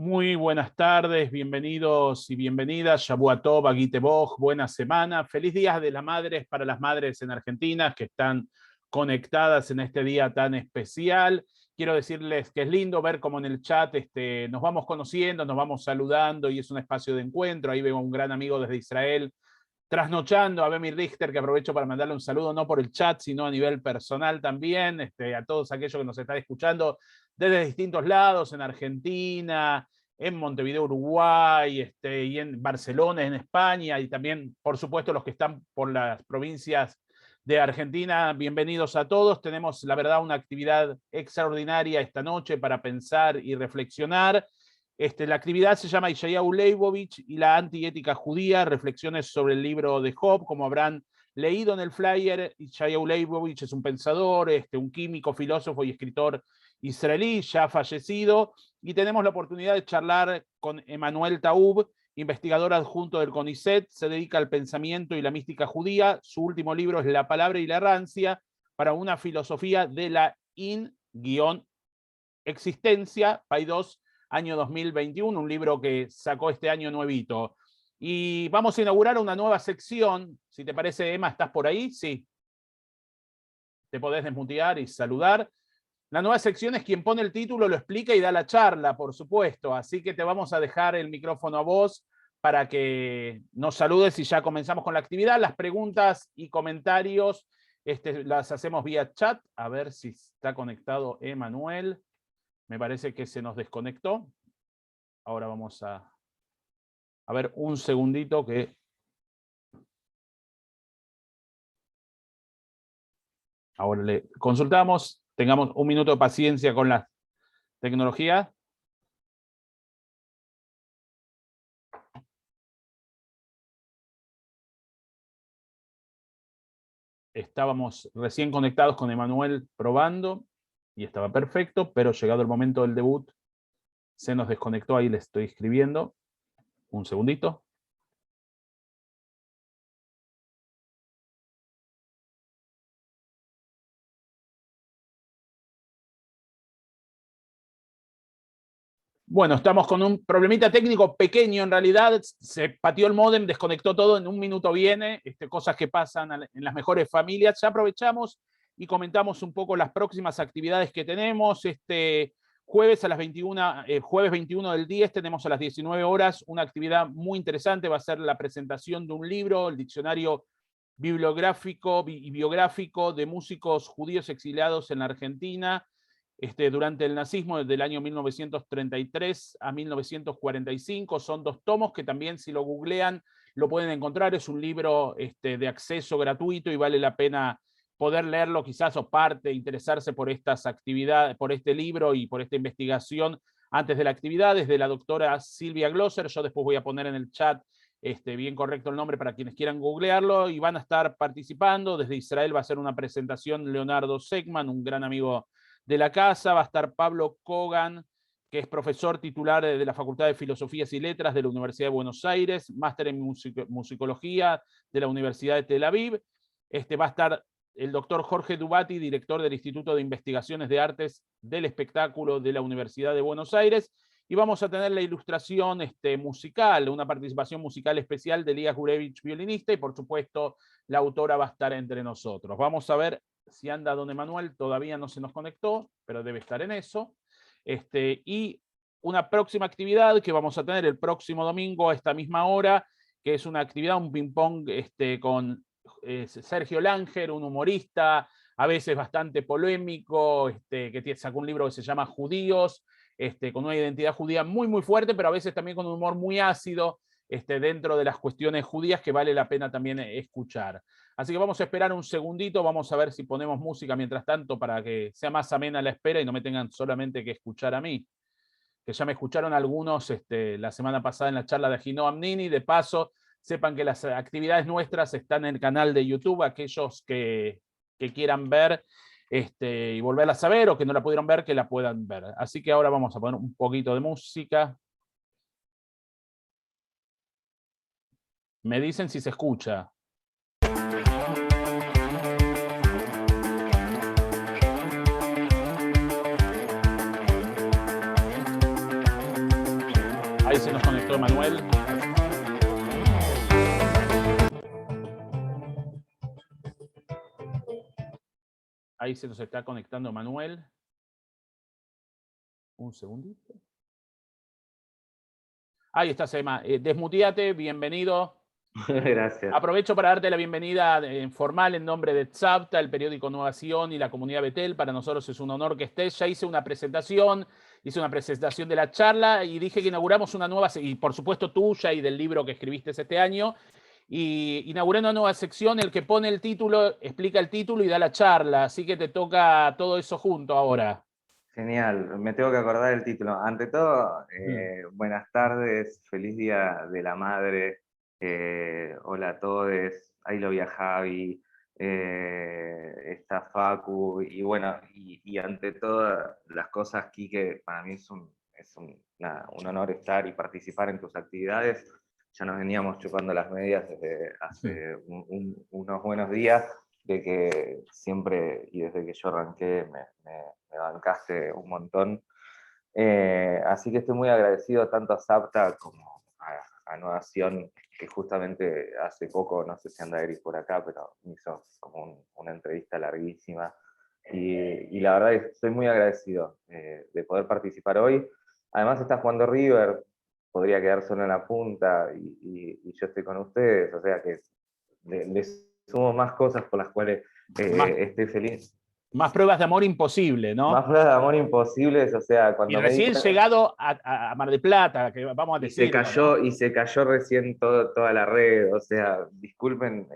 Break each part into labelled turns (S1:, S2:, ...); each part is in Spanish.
S1: Muy buenas tardes, bienvenidos y bienvenidas. Shabu Tov, Agit Tevoj, buena semana. Feliz Día de las Madres para las madres en Argentina que están conectadas en este día tan especial. Quiero decirles que es lindo ver cómo en el chat nos vamos conociendo, nos vamos saludando y es un espacio de encuentro. Ahí veo a un gran amigo desde Israel, trasnochando, a Bemi Richter, que aprovecho para mandarle un saludo, no por el chat, sino a nivel personal también, a todos aquellos que nos están escuchando desde distintos lados, en Argentina, en Montevideo, Uruguay, y en Barcelona, en España, y también, por supuesto, los que están por las provincias de Argentina. Bienvenidos a todos. Tenemos, la verdad, una actividad extraordinaria esta noche para pensar y reflexionar. La actividad se llama Yeshayahu Leibovich y la antiética judía, reflexiones sobre el libro de Job. Como habrán leído en el flyer, Yeshayahu Leibovich es un pensador, un químico, filósofo y escritor israelí, ya fallecido, y tenemos la oportunidad de charlar con Emanuel Taub, investigador adjunto del CONICET, se dedica al pensamiento y la mística judía. Su último libro es La palabra y la rancia, para una filosofía de la in-existencia, Paidós, año 2021, un libro que sacó este año nuevito. Y vamos a inaugurar una nueva sección. Si te parece, Emma, ¿estás por ahí? Sí. Te podés desmutear y saludar. La nueva sección es quien pone el título, lo explica y da la charla, por supuesto. Así que te vamos a dejar el micrófono a vos para que nos saludes y ya comenzamos con la actividad. Las preguntas y comentarios las hacemos vía chat. A ver si está conectado Emanuel. Me parece que se nos desconectó. Ahora vamos a ver un segundito que... Ahora le consultamos. Tengamos un minuto de paciencia con la tecnología. Estábamos recién conectados con Emanuel probando y estaba perfecto, pero llegado el momento del debut se nos desconectó. Ahí le estoy escribiendo. Un segundito. Bueno, estamos con un problemita técnico pequeño en realidad. Se pateó el módem, desconectó todo, en un minuto viene. Cosas que pasan en las mejores familias. Ya aprovechamos y comentamos un poco las próximas actividades que tenemos. Jueves a las 21, jueves 21 del 10 tenemos a las 19 horas una actividad muy interesante. Va a ser la presentación de un libro, el diccionario bibliográfico y biográfico de músicos judíos exiliados en la Argentina durante el nazismo, desde el año 1933 a 1945. Son 2 tomos que también, si lo googlean, lo pueden encontrar. Es un libro de acceso gratuito y vale la pena poder leerlo quizás, o interesarse por estas actividades, por este libro y por esta investigación antes de la actividad. Desde la doctora Silvia Glosser, yo después voy a poner en el chat bien correcto el nombre para quienes quieran googlearlo, y van a estar participando. Desde Israel va a ser una presentación Leonardo Segman, un gran amigo de la casa. Va a estar Pablo Kogan, que es profesor titular de la Facultad de Filosofías y Letras de la Universidad de Buenos Aires, máster en musicología de la Universidad de Tel Aviv. Va a estar el doctor Jorge Dubati, director del Instituto de Investigaciones de Artes del Espectáculo de la Universidad de Buenos Aires. Y vamos a tener la ilustración musical, una participación musical especial de Lía Gurevich, violinista, y por supuesto la autora va a estar entre nosotros. Vamos a ver si anda don Emanuel, todavía no se nos conectó, pero debe estar en eso. Y una próxima actividad que vamos a tener el próximo domingo a esta misma hora, que es una actividad, un ping-pong con Sergio Langer, un humorista, a veces bastante polémico, que sacó un libro que se llama Judíos, con una identidad judía muy, muy fuerte, pero a veces también con un humor muy ácido dentro de las cuestiones judías, que vale la pena también escuchar. Así que vamos a esperar un segundito, vamos a ver si ponemos música mientras tanto para que sea más amena la espera y no me tengan solamente que escuchar a mí. Que ya me escucharon algunos la semana pasada en la charla de Ahinoam Nini. De paso, sepan que las actividades nuestras están en el canal de YouTube, aquellos que quieran ver y volverlas a ver, o que no la pudieron ver, que la puedan ver. Así que ahora vamos a poner un poquito de música. Me dicen si se escucha. conectó Emanuel. Ahí se nos está conectando Manuel. Un segundito. Ahí estás, Emma. Desmuteate, bienvenido.
S2: Gracias.
S1: Aprovecho para darte la bienvenida formal en nombre de Tzavta, el periódico Nuevación y la comunidad Betel. Para nosotros es un honor que estés. Ya hice una presentación de la charla y dije que inauguramos una nueva, y por supuesto tuya y del libro que escribiste este año. Y inauguré una nueva sección, el que pone el título, explica el título y da la charla. Así que te toca todo eso junto ahora.
S2: Genial, me tengo que acordar el título. Ante todo, buenas tardes, feliz Día de la Madre. Hola a todos, ahí lo vi a Javi, está Facu, y bueno, y ante todas las cosas, Quique, para mí es un honor estar y participar en tus actividades. Ya nos veníamos chupando las medias desde hace unos buenos días, de que siempre, y desde que yo arranqué, me bancaste un montón. Así que estoy muy agradecido tanto a Tzavta como a Nuevación, que justamente hace poco, no sé si anda Eric por acá, pero me hizo como una entrevista larguísima. Y la verdad es que estoy muy agradecido de poder participar hoy. Además está jugando River, podría quedar solo en la punta, y yo estoy con ustedes, o sea que les sumo más cosas por las cuales estoy feliz.
S1: Más pruebas de amor imposible, ¿no?
S2: Más pruebas de amor imposibles, o sea, cuando
S1: y recién llegado a Mar del Plata, que vamos a decir.
S2: Y se cayó recién toda la red, o sea, disculpen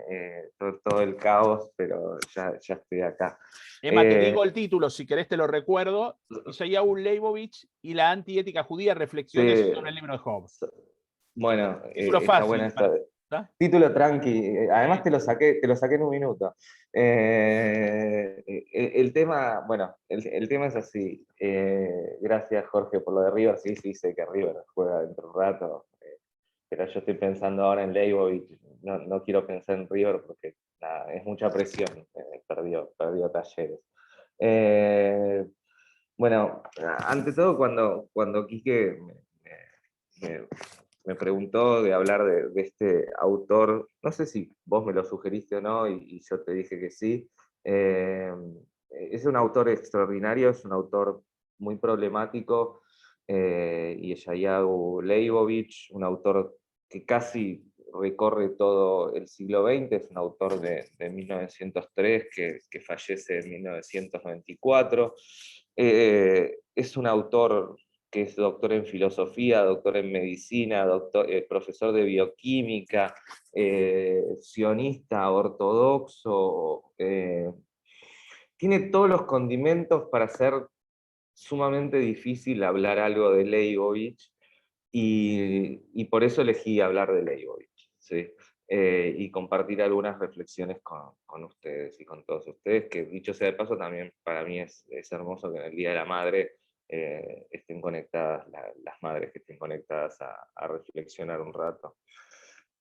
S2: todo el caos, pero ya estoy acá.
S1: Emma, te digo el título, si querés te lo recuerdo. Yeshayahu Leibovich y la antiética judía, reflexiones sobre el libro de Job.
S2: Bueno,
S1: título
S2: está
S1: fácil.
S2: buena esta. Título tranqui, además te lo saqué en un minuto. El tema, bueno, el tema es así. Gracias, Jorge, por lo de River. Sí, sé que River juega dentro de un rato, pero yo estoy pensando ahora en Leibovich. No quiero pensar en River porque nada, es mucha presión. Perdió Talleres. Bueno, ante todo, cuando Quique me preguntó de hablar de este autor, no sé si vos me lo sugeriste o no, y yo te dije que sí. Es un autor extraordinario, es un autor muy problemático, Yeshayahu Leibovich, un autor que casi recorre todo el siglo XX, es un autor de 1903 que fallece en 1994. Es un autor que es doctor en filosofía, doctor en medicina, profesor de bioquímica, sionista, ortodoxo, tiene todos los condimentos para ser sumamente difícil hablar algo de Leibovich, y por eso elegí hablar de Leibovich, ¿sí? Y compartir algunas reflexiones con ustedes y con todos ustedes, que dicho sea de paso, también para mí es hermoso que en el Día de la Madre estén conectadas, las madres que estén conectadas a reflexionar un rato.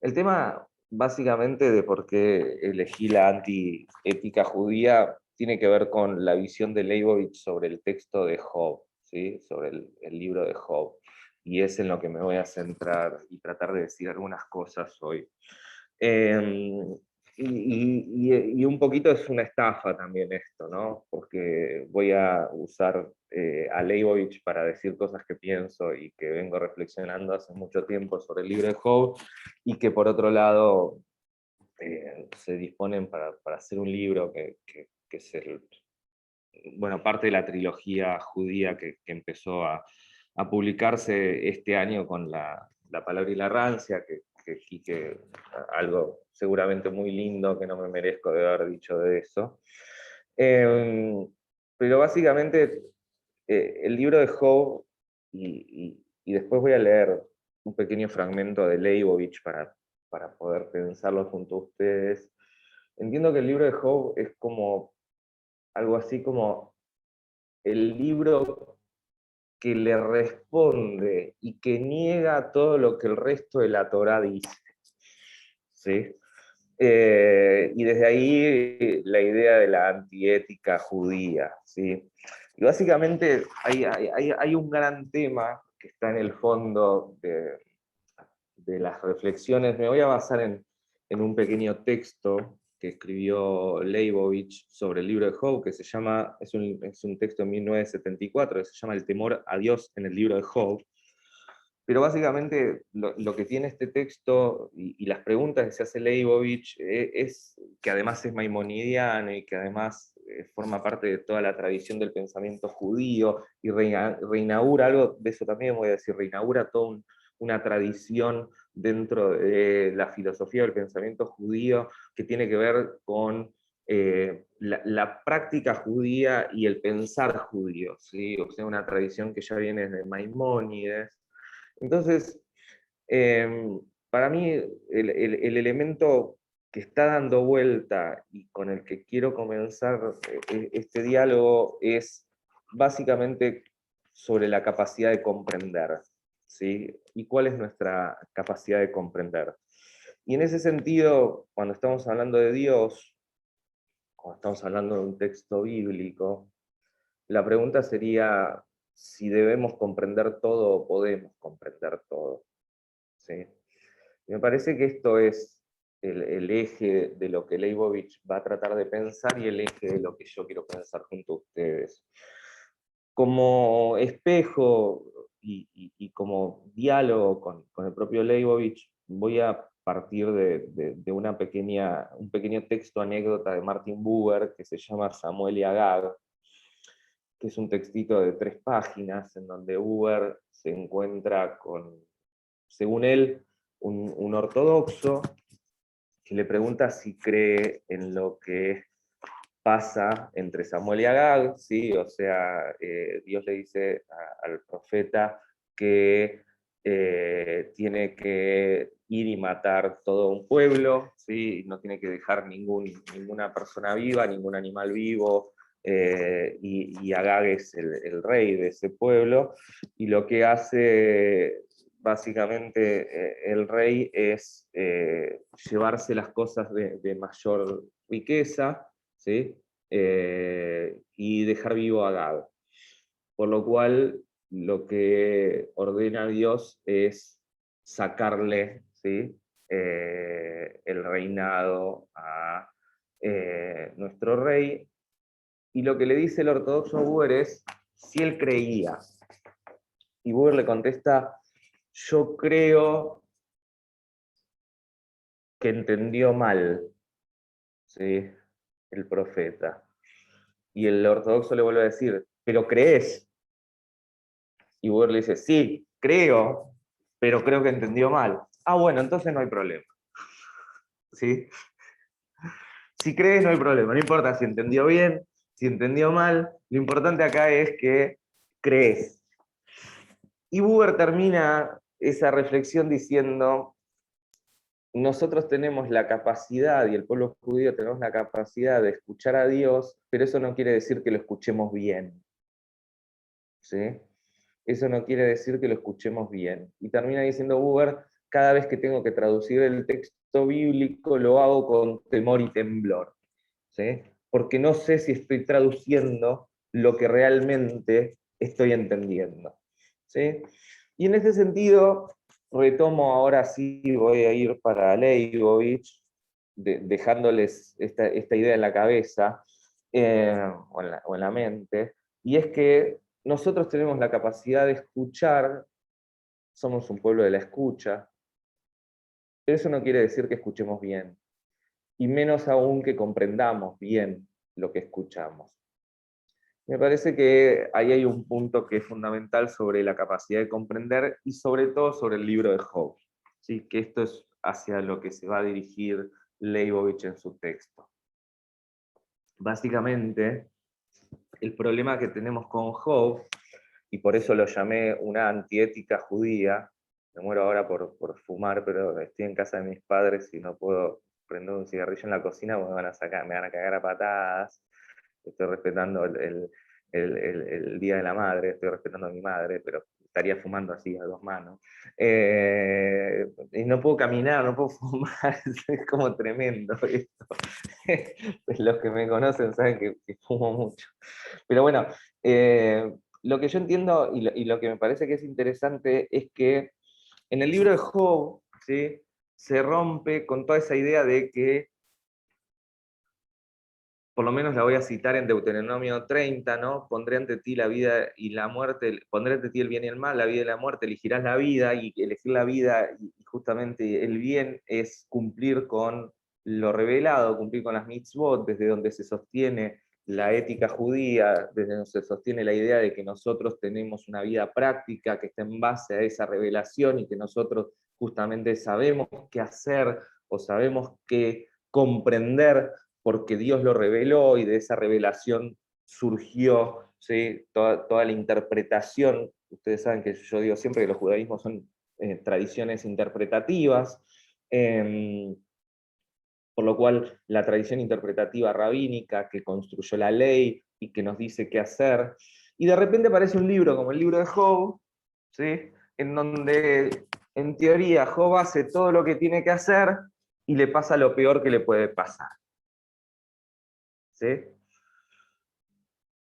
S2: El tema, básicamente, de por qué elegí la antiética judía tiene que ver con la visión de Leibovich sobre el texto de Job, ¿sí? Sobre el libro de Job. Y es en lo que me voy a centrar y tratar de decir algunas cosas hoy. Y un poquito es una estafa también esto, ¿no? Porque voy a usar a Leibovich para decir cosas que pienso y que vengo reflexionando hace mucho tiempo sobre el libro de Job, y que por otro lado se disponen para hacer un libro que es parte de la trilogía judía que empezó a publicarse este año con la palabra y la rancia, que algo seguramente muy lindo que no me merezco de haber dicho de eso. Pero básicamente el libro de Job, y después voy a leer un pequeño fragmento de Leibovich para poder pensarlo junto a ustedes. Entiendo que el libro de Job es como algo así como el libro que le responde y que niega todo lo que el resto de la Torá dice, ¿sí? Y desde ahí la idea de la antiética judía, ¿sí? Y básicamente hay un gran tema que está en el fondo de las reflexiones, me voy a basar en un pequeño texto que escribió Leibovich sobre el libro de Job, que se llama, es un texto en 1974, que se llama El temor a Dios en el libro de Job. Pero básicamente lo que tiene este texto y las preguntas que se hace Leibovich es que además es maimonidiano y que además forma parte de toda la tradición del pensamiento judío y reinaugura algo, de eso también voy a decir, reinaugura toda una tradición dentro de la filosofía del pensamiento judío que tiene que ver con la práctica judía y el pensar judío, ¿sí? O sea, una tradición que ya viene de Maimónides. Entonces, para mí el elemento que está dando vuelta y con el que quiero comenzar este diálogo es básicamente sobre la capacidad de comprender, ¿sí? ¿Y cuál es nuestra capacidad de comprender? Y en ese sentido, cuando estamos hablando de Dios, cuando estamos hablando de un texto bíblico, la pregunta sería si debemos comprender todo o podemos comprender todo. ¿Sí? Me parece que esto es el eje de lo que Leibovich va a tratar de pensar y el eje de lo que yo quiero pensar junto a ustedes. Como espejo y como diálogo con el propio Leibovich, voy a partir de un pequeño texto anécdota de Martin Buber que se llama Samuel y Agag, que es un textito de 3 páginas en donde Buber se encuentra con, según él, un ortodoxo que le pregunta si cree en lo que pasa entre Samuel y Agag, ¿sí? O sea, Dios le dice al profeta que tiene que ir y matar todo un pueblo, ¿sí? No tiene que dejar ninguna persona viva, ningún animal vivo, y Agag es el rey de ese pueblo, y lo que hace básicamente el rey es llevarse las cosas de mayor riqueza, ¿sí? Y dejar vivo a Agag. Por lo cual, lo que ordena Dios es sacarle, ¿sí? El reinado a nuestro rey. Y lo que le dice el ortodoxo Buber es si él creía. Y Buber le contesta, yo creo que entendió mal, ¿sí? El profeta. Y el ortodoxo le vuelve a decir, ¿pero crees? Y Buber le dice, sí, creo, pero creo que entendió mal. Ah, bueno, entonces no hay problema. ¿Sí? Si crees, no hay problema. No importa si entendió bien, si entendió mal. Lo importante acá es que crees. Y Buber termina esa reflexión diciendo, nosotros tenemos la capacidad, y el pueblo judío tenemos la capacidad de escuchar a Dios, pero eso no quiere decir que lo escuchemos bien. ¿Sí? Eso no quiere decir que lo escuchemos bien. Y termina diciendo Buber, cada vez que tengo que traducir el texto bíblico lo hago con temor y temblor, ¿sí? Porque no sé si estoy traduciendo lo que realmente estoy entendiendo, ¿sí? Y en ese sentido, retomo ahora sí, voy a ir para Leibovich, dejándoles esta idea en la cabeza o en la mente, y es que nosotros tenemos la capacidad de escuchar, somos un pueblo de la escucha, pero eso no quiere decir que escuchemos bien, y menos aún que comprendamos bien lo que escuchamos. Me parece que ahí hay un punto que es fundamental sobre la capacidad de comprender y sobre todo sobre el libro de Job, ¿sí? Que esto es hacia lo que se va a dirigir Leibovich en su texto. Básicamente, el problema que tenemos con Job, y por eso lo llamé una antiética judía, me muero ahora por fumar, pero estoy en casa de mis padres y no puedo prender un cigarrillo en la cocina porque me van a cagar a patadas. Estoy respetando el Día de la Madre, estoy respetando a mi madre, pero estaría fumando así a 2 manos. Y no puedo caminar, no puedo fumar, es como tremendo esto. Los que me conocen saben que fumo mucho. Pero bueno, lo que yo entiendo y lo que me parece que es interesante es que en el libro de Job ¿sí? Se rompe con toda esa idea de que, por lo menos la voy a citar en Deuteronomio 30, ¿no? Pondré ante ti la vida y la muerte, pondré ante ti el bien y el mal, la vida y la muerte, elegirás la vida, y elegir la vida y justamente el bien es cumplir con lo revelado, cumplir con las mitzvot, desde donde se sostiene la ética judía, desde donde se sostiene la idea de que nosotros tenemos una vida práctica que está en base a esa revelación y que nosotros justamente sabemos qué hacer o sabemos qué comprender porque Dios lo reveló y de esa revelación surgió, ¿sí? Toda la interpretación. Ustedes saben que yo digo siempre que los judaísmos son tradiciones interpretativas, por lo cual la tradición interpretativa rabínica que construyó la ley y que nos dice qué hacer, y de repente aparece un libro como el libro de Job, ¿sí? En donde en teoría Job hace todo lo que tiene que hacer y le pasa lo peor que le puede pasar. ¿Sí?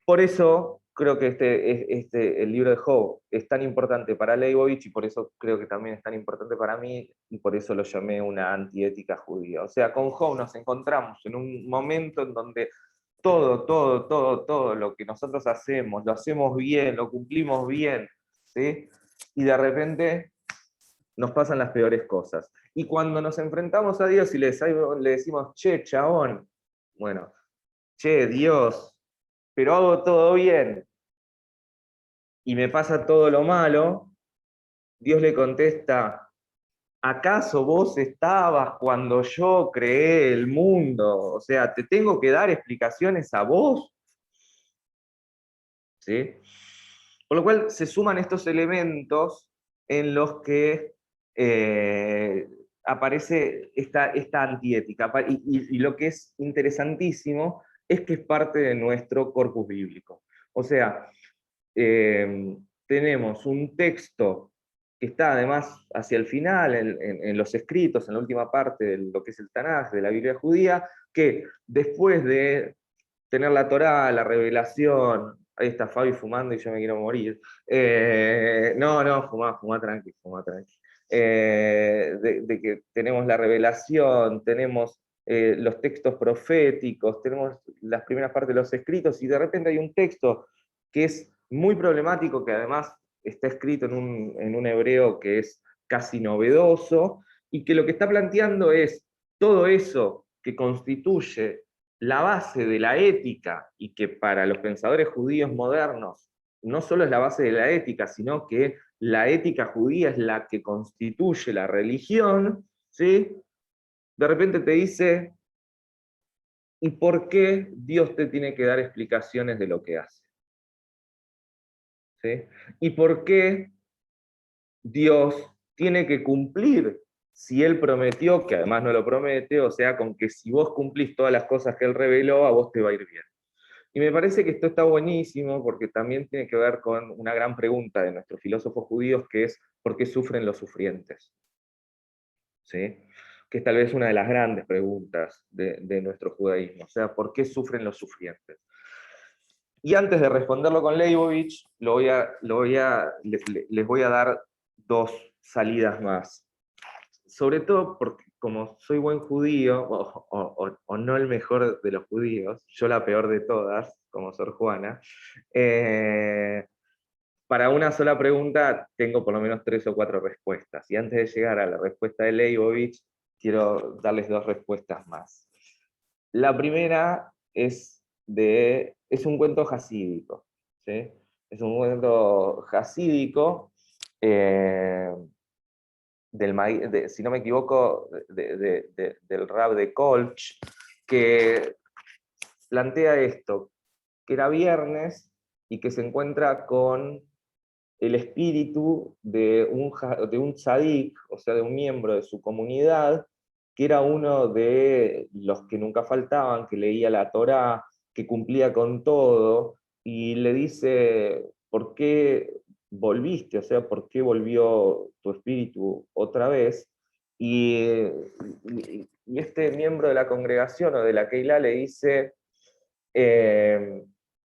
S2: Por eso creo que el libro de Job es tan importante para Leibovich y por eso creo que también es tan importante para mí y por eso lo llamé una antiética judía. O sea, con Job nos encontramos en un momento en donde todo lo que nosotros hacemos, lo hacemos bien, lo cumplimos bien, ¿sí? Y de repente nos pasan las peores cosas. Y cuando nos enfrentamos a Dios y le decimos, che, chabón, bueno, che, Dios, pero hago todo bien y me pasa todo lo malo, Dios le contesta, ¿acaso vos estabas cuando yo creé el mundo? O sea, ¿te tengo que dar explicaciones a vos? ¿Sí? Por lo cual se suman estos elementos en los que aparece esta antiética. Y lo que es interesantísimo es que es parte de nuestro corpus bíblico. O sea, tenemos un texto que está además hacia el final, en los escritos, en la última parte de lo que es el Tanaj, de la Biblia judía, que después de tener la Torá, la revelación, ahí está Fabi fumando y yo me quiero morir. No, fumá tranqui, fumá tranqui. De que tenemos la revelación, tenemos los textos proféticos, tenemos las primeras partes de los escritos, y de repente hay un texto que es muy problemático, que además está escrito en un hebreo que es casi novedoso, y que lo que está planteando es todo eso que constituye la base de la ética, y que para los pensadores judíos modernos no solo es la base de la ética, sino que la ética judía es la que constituye la religión, ¿sí? De repente te dice, ¿y por qué Dios te tiene que dar explicaciones de lo que hace? ¿Sí? ¿Y por qué Dios tiene que cumplir si Él prometió, que además no lo promete, o sea, con que si vos cumplís todas las cosas que Él reveló, a vos te va a ir bien? Y me parece que esto está buenísimo porque también tiene que ver con una gran pregunta de nuestros filósofos judíos, que es ¿por qué sufren los sufrientes? ¿Sí? Que es tal vez una de las grandes preguntas de nuestro judaísmo. O sea, ¿por qué sufren los sufrientes? Y antes de responderlo con Leibovich, les voy a dar dos salidas más. Sobre todo porque como soy buen judío, o no el mejor de los judíos, yo la peor de todas, como Sor Juana, para una sola pregunta tengo por lo menos 3 o 4 respuestas. Y antes de llegar a la respuesta de Leibovich, quiero darles dos respuestas más. La primera es un cuento jasídico, ¿sí? Es un cuento jasídico, si no me equivoco, del Rab de Kolch, que plantea esto, que era viernes y que se encuentra con el espíritu de un tzadik, o sea, de un miembro de su comunidad, que era uno de los que nunca faltaban, que leía la Torá, que cumplía con todo, y le dice, ¿por qué volviste? O sea, ¿por qué volvió tu espíritu otra vez? Y este miembro de la congregación o de la Keilah le dice,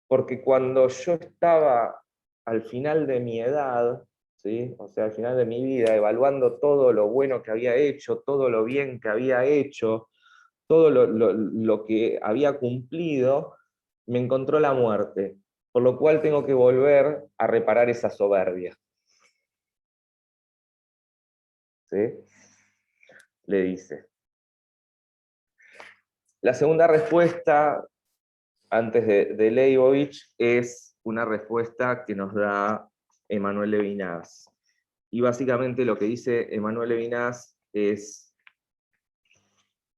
S2: porque cuando yo estaba al final de mi edad, ¿sí? O sea, al final de mi vida, evaluando todo lo bueno que había hecho, todo lo bien que había hecho, todo lo que había cumplido, me encontró la muerte, por lo cual tengo que volver a reparar esa soberbia. ¿Sí? Le dice. La segunda respuesta, antes de Leibovich, es una respuesta que nos da Emmanuel Levinas. Y básicamente lo que dice Emmanuel Levinas es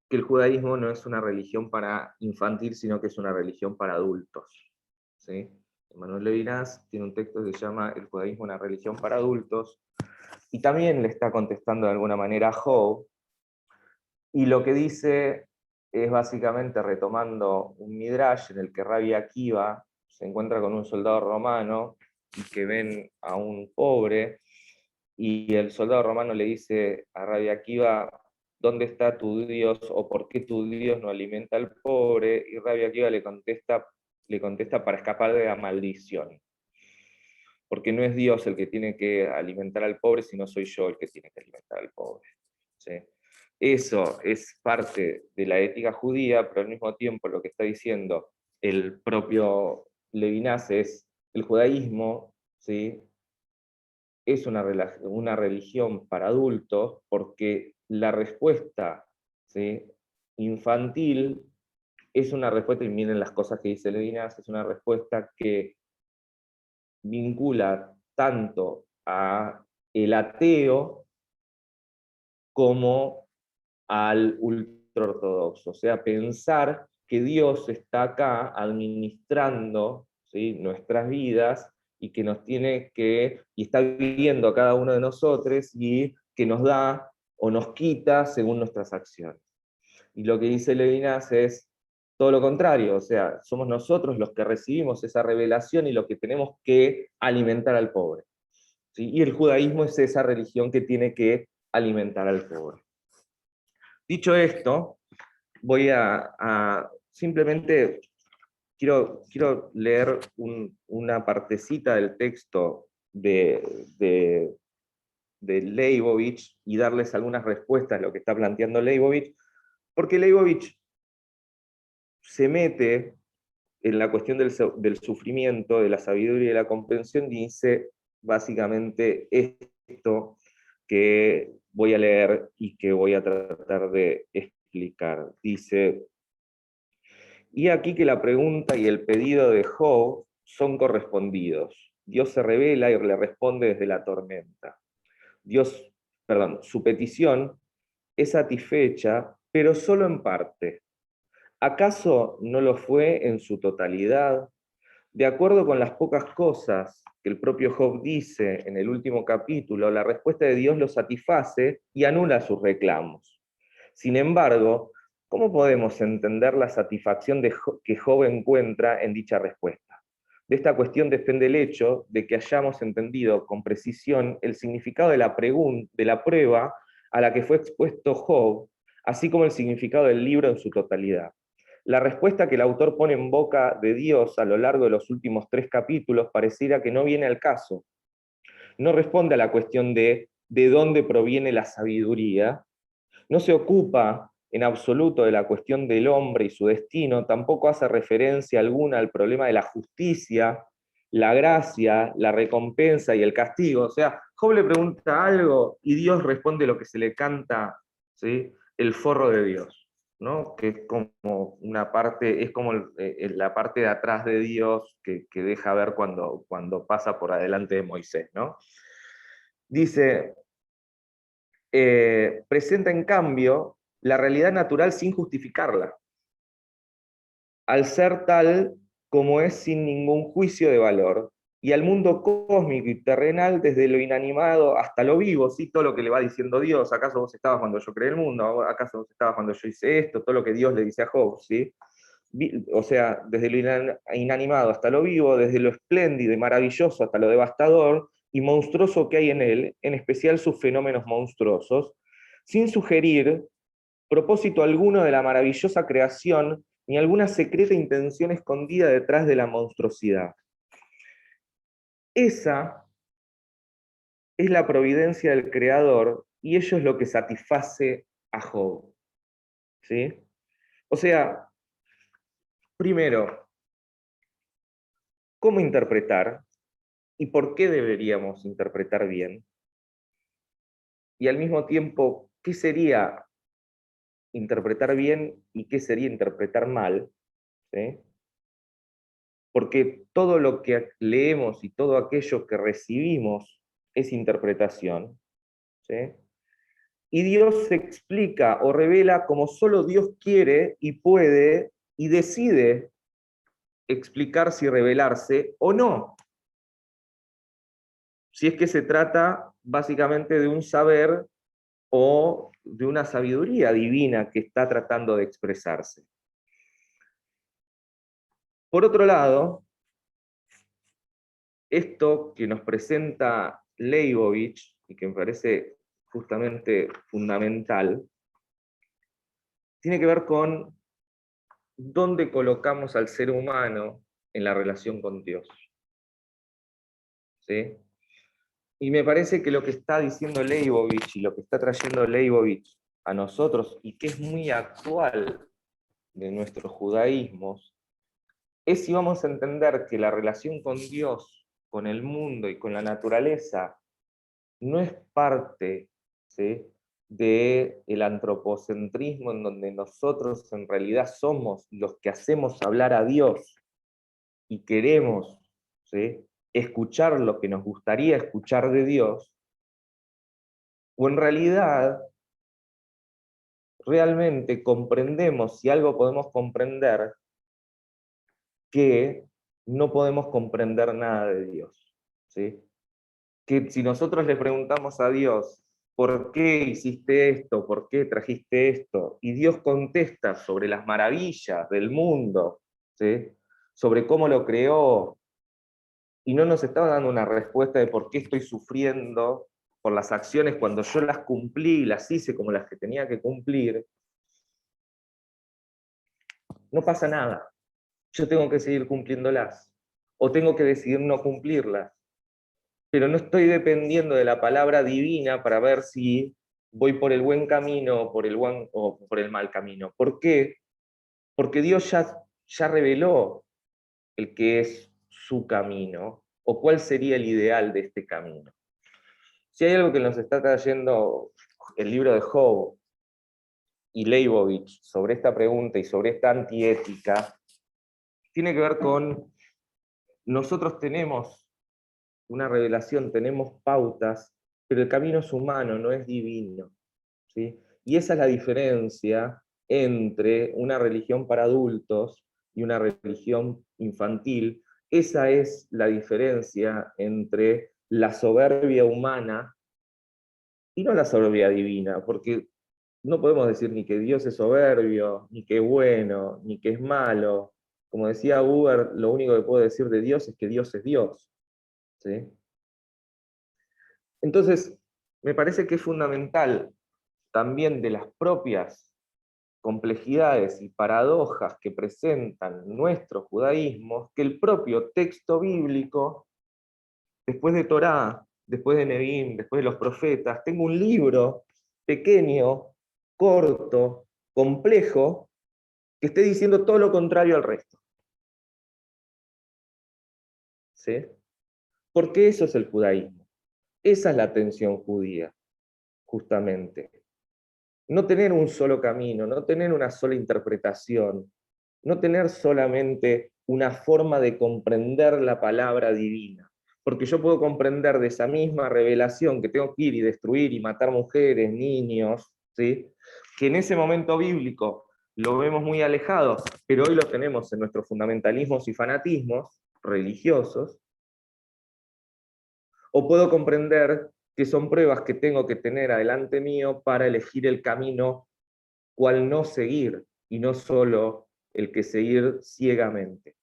S2: que el judaísmo no es una religión para infantil, sino que es una religión para adultos. ¿Sí? Emmanuel Levinas tiene un texto que se llama El judaísmo, una religión para adultos, y también le está contestando de alguna manera a Job, y lo que dice es básicamente retomando un midrash en el que Rabbi Akiva se encuentra con un soldado romano y que ven a un pobre, y el soldado romano le dice a Rabbi Akiva, ¿dónde está tu Dios o por qué tu Dios no alimenta al pobre? Y Rabbi Akiva le contesta para escapar de la maldición. Porque no es Dios el que tiene que alimentar al pobre, sino soy yo el que tiene que alimentar al pobre. ¿Sí? Eso es parte de la ética judía, pero al mismo tiempo lo que está diciendo el propio Levinas es el judaísmo, ¿sí? Es una religión para adultos porque la respuesta, ¿sí?, infantil es una respuesta, y miren las cosas que dice Levinas, es una respuesta que vincula tanto a el ateo como al ultraortodoxo. O sea, pensar que Dios está acá administrando, ¿sí?, nuestras vidas y que nos tiene que, y está viviendo a cada uno de nosotros y que nos da o nos quita según nuestras acciones. Y lo que dice Levinas es todo lo contrario, o sea, somos nosotros los que recibimos esa revelación y los que tenemos que alimentar al pobre. ¿Sí? Y el judaísmo es esa religión que tiene que alimentar al pobre. Dicho esto, voy a simplemente, quiero leer una partecita del texto de Leibovich y darles algunas respuestas a lo que está planteando Leibovich, porque Leibovich se mete en la cuestión del sufrimiento, de la sabiduría y de la comprensión, y dice básicamente esto que voy a leer y que voy a tratar de explicar. Dice, y aquí que la pregunta y el pedido de Job son correspondidos. Dios se revela y le responde desde la tormenta. Su petición es satisfecha, pero solo en parte. ¿Acaso no lo fue en su totalidad? De acuerdo con las pocas cosas que el propio Job dice en el último capítulo, la respuesta de Dios lo satisface y anula sus reclamos. Sin embargo, ¿cómo podemos entender la satisfacción que Job encuentra en dicha respuesta? De esta cuestión depende el hecho de que hayamos entendido con precisión el significado de la prueba a la que fue expuesto Job, así como el significado del libro en su totalidad. La respuesta que el autor pone en boca de Dios a lo largo de los últimos 3 capítulos pareciera que no viene al caso. No responde a la cuestión de dónde proviene la sabiduría, no se ocupa en absoluto de la cuestión del hombre y su destino, tampoco hace referencia alguna al problema de la justicia, la gracia, la recompensa y el castigo. O sea, Job le pregunta algo y Dios responde lo que se le canta, ¿sí?, el forro de Dios, ¿no? Que es como una parte, es como la parte de atrás de Dios que deja ver cuando pasa por adelante de Moisés, ¿no? Dice, presenta en cambio la realidad natural sin justificarla, al ser tal como es sin ningún juicio de valor, y al mundo cósmico y terrenal desde lo inanimado hasta lo vivo, ¿sí? Todo lo que le va diciendo Dios, ¿acaso vos estabas cuando yo creé el mundo? ¿Acaso vos estabas cuando yo hice esto? Todo lo que Dios le dice a Job, ¿sí? O sea, desde lo inanimado hasta lo vivo, desde lo espléndido y maravilloso hasta lo devastador y monstruoso que hay en él, en especial sus fenómenos monstruosos, sin sugerir propósito alguno de la maravillosa creación ni alguna secreta intención escondida detrás de la monstruosidad. Esa es la providencia del Creador y ello es lo que satisface a Job. ¿Sí? O sea, primero, ¿cómo interpretar? ¿Y por qué deberíamos interpretar bien? Y al mismo tiempo, ¿qué sería interpretar bien y qué sería interpretar mal? ¿Sí? Porque todo lo que leemos y todo aquello que recibimos es interpretación. ¿Sí? Y Dios se explica o revela como solo Dios quiere y puede y decide explicarse y revelarse o no. Si es que se trata básicamente de un saber o de una sabiduría divina que está tratando de expresarse. Por otro lado, esto que nos presenta Leibovich, y que me parece justamente fundamental, tiene que ver con dónde colocamos al ser humano en la relación con Dios. ¿Sí? Y me parece que lo que está diciendo Leibovich y lo que está trayendo Leibovich a nosotros, y que es muy actual de nuestros judaísmos, es si vamos a entender que la relación con Dios, con el mundo y con la naturaleza no es parte, ¿sí?, del antropocentrismo en donde nosotros en realidad somos los que hacemos hablar a Dios y queremos, ¿sí?, escuchar lo que nos gustaría escuchar de Dios, o en realidad realmente comprendemos, si algo podemos comprender, que no podemos comprender nada de Dios. ¿Sí? Que si nosotros le preguntamos a Dios, ¿por qué hiciste esto? ¿Por qué trajiste esto? Y Dios contesta sobre las maravillas del mundo, ¿sí?, sobre cómo lo creó, y no nos está dando una respuesta de por qué estoy sufriendo por las acciones cuando yo las cumplí, las hice como las que tenía que cumplir, no pasa nada. Yo tengo que seguir cumpliéndolas, o tengo que decidir no cumplirlas, pero no estoy dependiendo de la palabra divina para ver si voy por el buen camino o por el mal camino. ¿Por qué? Porque Dios ya reveló el que es su camino, o cuál sería el ideal de este camino. Si hay algo que nos está trayendo el libro de Job y Leibovich sobre esta pregunta y sobre esta antiética, tiene que ver con nosotros tenemos una revelación, tenemos pautas, pero el camino es humano, no es divino. ¿Sí? Y esa es la diferencia entre una religión para adultos y una religión infantil. Esa es la diferencia entre la soberbia humana y no la soberbia divina, porque no podemos decir ni que Dios es soberbio, ni que es bueno, ni que es malo. Como decía Uber, lo único que puedo decir de Dios es que Dios es Dios. ¿Sí? Entonces, me parece que es fundamental también de las propias complejidades y paradojas que presentan nuestros judaísmos, que el propio texto bíblico, después de Torá, después de Nevi'im, después de los profetas, tengo un libro pequeño, corto, complejo, que esté diciendo todo lo contrario al resto. ¿Sí? Porque eso es el judaísmo. Esa es la tensión judía, justamente. No tener un solo camino, no tener una sola interpretación, no tener solamente una forma de comprender la palabra divina. Porque yo puedo comprender de esa misma revelación que tengo que ir y destruir y matar mujeres, niños, ¿sí?, que en ese momento bíblico lo vemos muy alejado, pero hoy lo tenemos en nuestros fundamentalismos y fanatismos religiosos. O puedo comprender que son pruebas que tengo que tener adelante mío para elegir el camino cual no seguir, y no solo el que seguir ciegamente.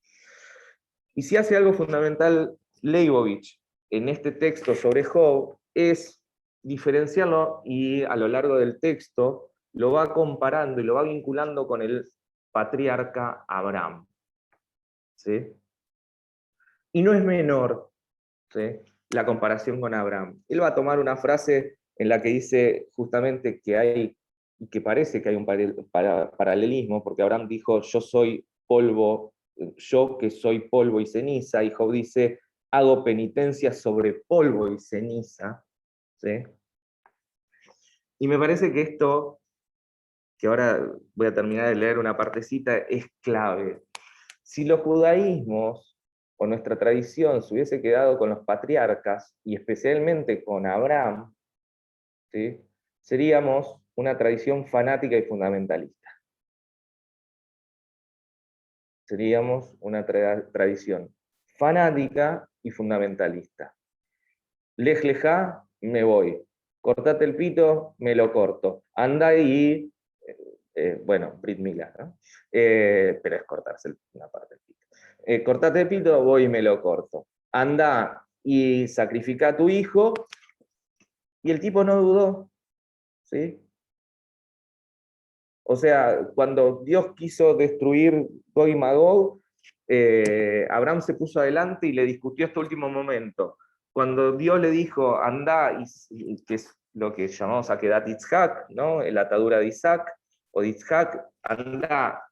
S2: Y si hace algo fundamental Leibovich en este texto sobre Job, es diferenciarlo, y a lo largo del texto lo va comparando y lo va vinculando con el patriarca Abraham. ¿Sí? Y no es menor, ¿sí?, la comparación con Abraham. Él va a tomar una frase en la que dice justamente que hay, y que parece que hay un paralelismo, porque Abraham dijo, yo soy polvo, yo que soy polvo y ceniza, y Job dice, hago penitencia sobre polvo y ceniza, ¿sí? Y me parece que esto, que ahora voy a terminar de leer una partecita, es clave. Si los judaísmos o nuestra tradición se hubiese quedado con los patriarcas, y especialmente con Abraham, ¿sí?, seríamos una tradición fanática y fundamentalista. Seríamos una tradición fanática y fundamentalista. Lej lejá, me voy. Cortate el pito, me lo corto. Anda y, bueno, Brit Milá, ¿no? Pero es cortarse una parte del pito. Cortate el pito, voy y me lo corto. Anda y sacrifica a tu hijo. Y el tipo no dudó, ¿sí? O sea, cuando Dios quiso destruir Gog y Magog, Abraham se puso adelante y le discutió hasta último momento. Cuando Dios le dijo, anda, que es lo que llamamos Akedat Yitzhak, ¿no?, la atadura de Isaac, o de Yitzhak, anda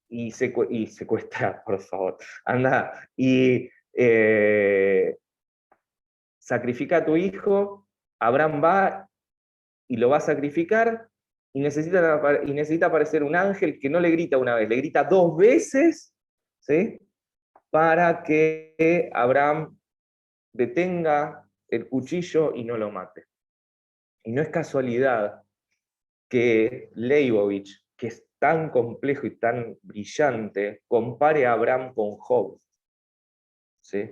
S2: y secuestra, por favor, anda y sacrifica a tu hijo. Abraham va y lo va a sacrificar, y necesita aparecer un ángel que no le grita una vez, le grita 2 veces, ¿sí?, para que Abraham detenga el cuchillo y no lo mate. Y no es casualidad que Leibovich, que es tan complejo y tan brillante, compare a Abraham con Job, ¿sí?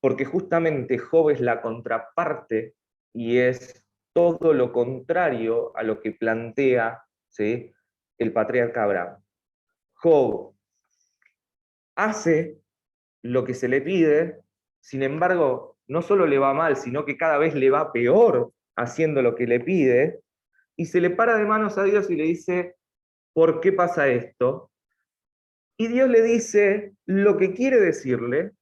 S2: Porque justamente Job es la contraparte y es todo lo contrario a lo que plantea, ¿sí?, el patriarca Abraham. Job hace lo que se le pide, sin embargo, no solo le va mal, sino que cada vez le va peor haciendo lo que le pide, y se le para de manos a Dios y le dice, ¿por qué pasa esto? Y Dios le dice lo que quiere decirle,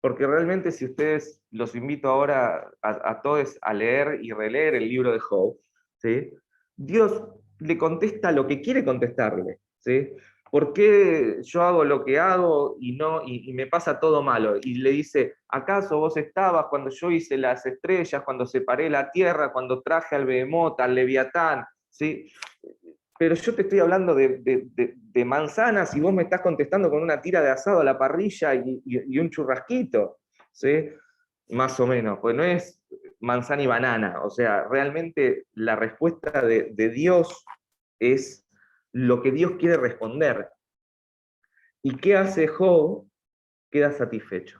S2: porque realmente, si ustedes, los invito ahora a todos a leer y releer el libro de Job, ¿sí?, Dios le contesta lo que quiere contestarle, ¿sí? ¿Por qué yo hago lo que hago y me pasa todo malo? Y le dice, ¿acaso vos estabas cuando yo hice las estrellas, cuando separé la tierra, cuando traje al Behemoth, al Leviatán? ¿Sí? Pero yo te estoy hablando de manzanas y vos me estás contestando con una tira de asado a la parrilla y un churrasquito, ¿sí? Más o menos, pues no es manzana y banana. O sea, realmente la respuesta de Dios es lo que Dios quiere responder. ¿Y qué hace Job? Queda satisfecho.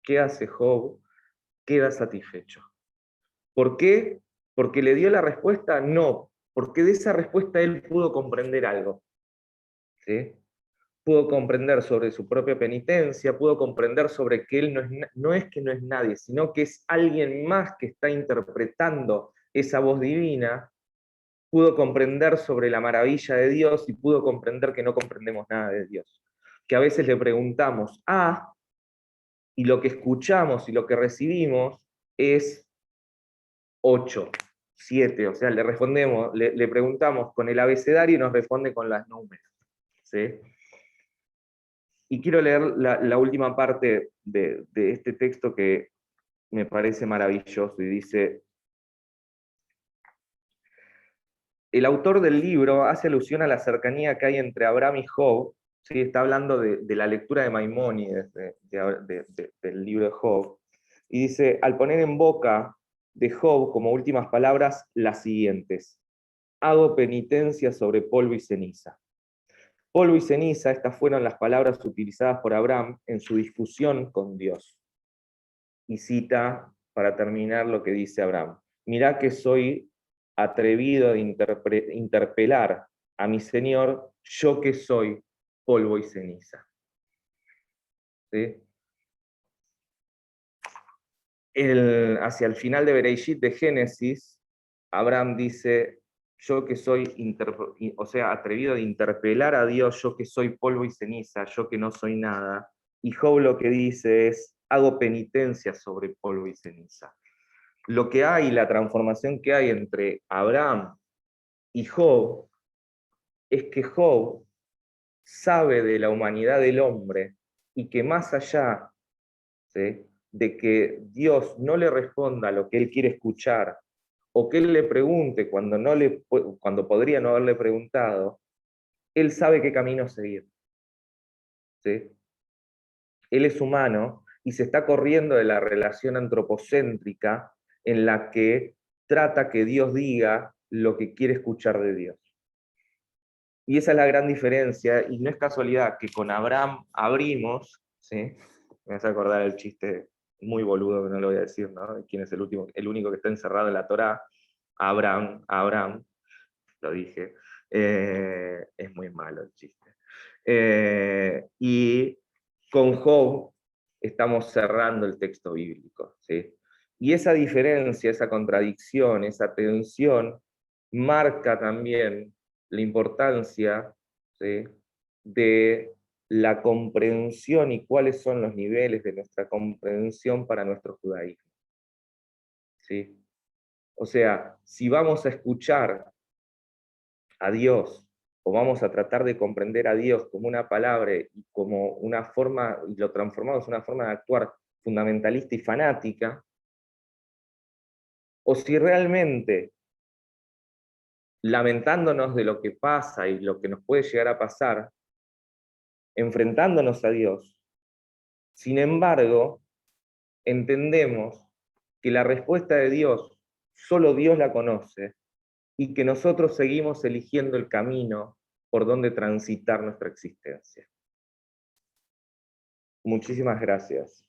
S2: ¿Qué hace Job? Queda satisfecho. ¿Por qué? ¿Porque le dio la respuesta? No, porque de esa respuesta él pudo comprender algo, ¿sí? Pudo comprender sobre su propia penitencia, pudo comprender sobre que él no es que no es nadie, sino que es alguien más que está interpretando esa voz divina, pudo comprender sobre la maravilla de Dios y pudo comprender que no comprendemos nada de Dios. Que a veces le preguntamos A, y lo que escuchamos y lo que recibimos es 8, 7, o sea, le respondemos, le preguntamos con el abecedario y nos responde con las números, ¿sí? Y quiero leer la última parte de este texto que me parece maravilloso, y dice, el autor del libro hace alusión a la cercanía que hay entre Abraham y Job, ¿sí? Está hablando de la lectura de Maimónides, del libro de Job, y dice, al poner en boca de Job como últimas palabras las siguientes, hago penitencia sobre polvo y ceniza. Polvo y ceniza, estas fueron las palabras utilizadas por Abraham en su discusión con Dios. Y cita, para terminar, lo que dice Abraham. Mirá que soy atrevido de interpelar a mi Señor, yo que soy polvo y ceniza. ¿Sí? Hacia el final de Bereshit, de Génesis, Abraham dice, yo que soy, atrevido de interpelar a Dios, yo que soy polvo y ceniza, yo que no soy nada. Y Job lo que dice es, hago penitencia sobre polvo y ceniza. Lo que hay, la transformación que hay entre Abraham y Job, es que Job sabe de la humanidad del hombre y que más allá, ¿sí?, de que Dios no le responda lo que él quiere escuchar, o que él le pregunte cuando podría no haberle preguntado, él sabe qué camino seguir. ¿Sí? Él es humano y se está corriendo de la relación antropocéntrica en la que trata que Dios diga lo que quiere escuchar de Dios. Y esa es la gran diferencia, y no es casualidad que con Abraham abrimos, ¿sí? Me vas a acordar el chiste muy boludo, que no lo voy a decir, ¿no? ¿Quién es el único que está encerrado en la Torá? Abraham, lo dije. Es muy malo el chiste. Y con Job estamos cerrando el texto bíblico, ¿sí? Y esa diferencia, esa contradicción, esa tensión, marca también la importancia, ¿sí?, de la comprensión y cuáles son los niveles de nuestra comprensión para nuestro judaísmo, ¿sí? O sea, si vamos a escuchar a Dios, o vamos a tratar de comprender a Dios como una palabra y como una forma, y lo transformamos en una forma de actuar fundamentalista y fanática, o si realmente, lamentándonos de lo que pasa y lo que nos puede llegar a pasar, enfrentándonos a Dios, sin embargo, entendemos que la respuesta de Dios solo Dios la conoce y que nosotros seguimos eligiendo el camino por donde transitar nuestra existencia. Muchísimas gracias.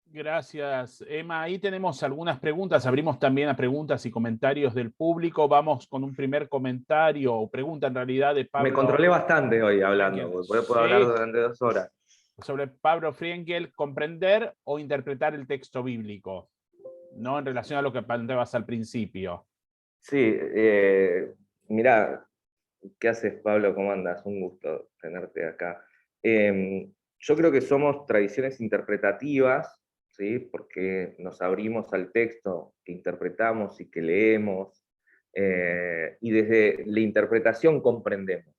S1: Gracias, Emma. Ahí tenemos algunas preguntas. Abrimos también a preguntas y comentarios del público. Vamos con un primer comentario o pregunta en realidad de
S2: Me
S1: Pablo.
S2: controlé bastante hoy hablando, porque puedo hablar
S1: Sí,
S2: durante 2 horas.
S1: sobre Pablo Frienkel, comprender o interpretar el texto bíblico, ¿no? En relación a lo que planteabas al principio.
S2: Sí, mirá, ¿qué haces, Pablo? ¿Cómo andas? Un gusto tenerte acá. Yo creo que somos tradiciones interpretativas, ¿sí?, porque nos abrimos al texto que interpretamos y que leemos, y desde la interpretación comprendemos.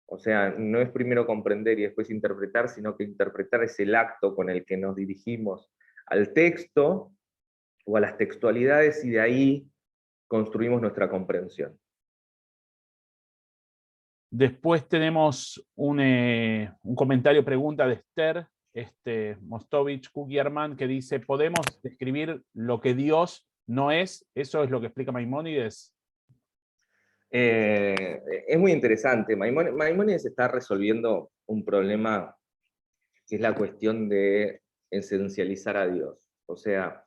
S2: O sea, no es primero comprender y después interpretar, sino que interpretar es el acto con el que nos dirigimos al texto o a las textualidades, y de ahí construimos nuestra comprensión.
S1: Después tenemos un comentario, pregunta de Esther Mostovich Kugierman, que dice: ¿podemos describir lo que Dios no es? ¿Eso es lo que explica Maimónides?
S2: Es muy interesante. Maimónides está resolviendo un problema que es la cuestión de esencializar a Dios. O sea,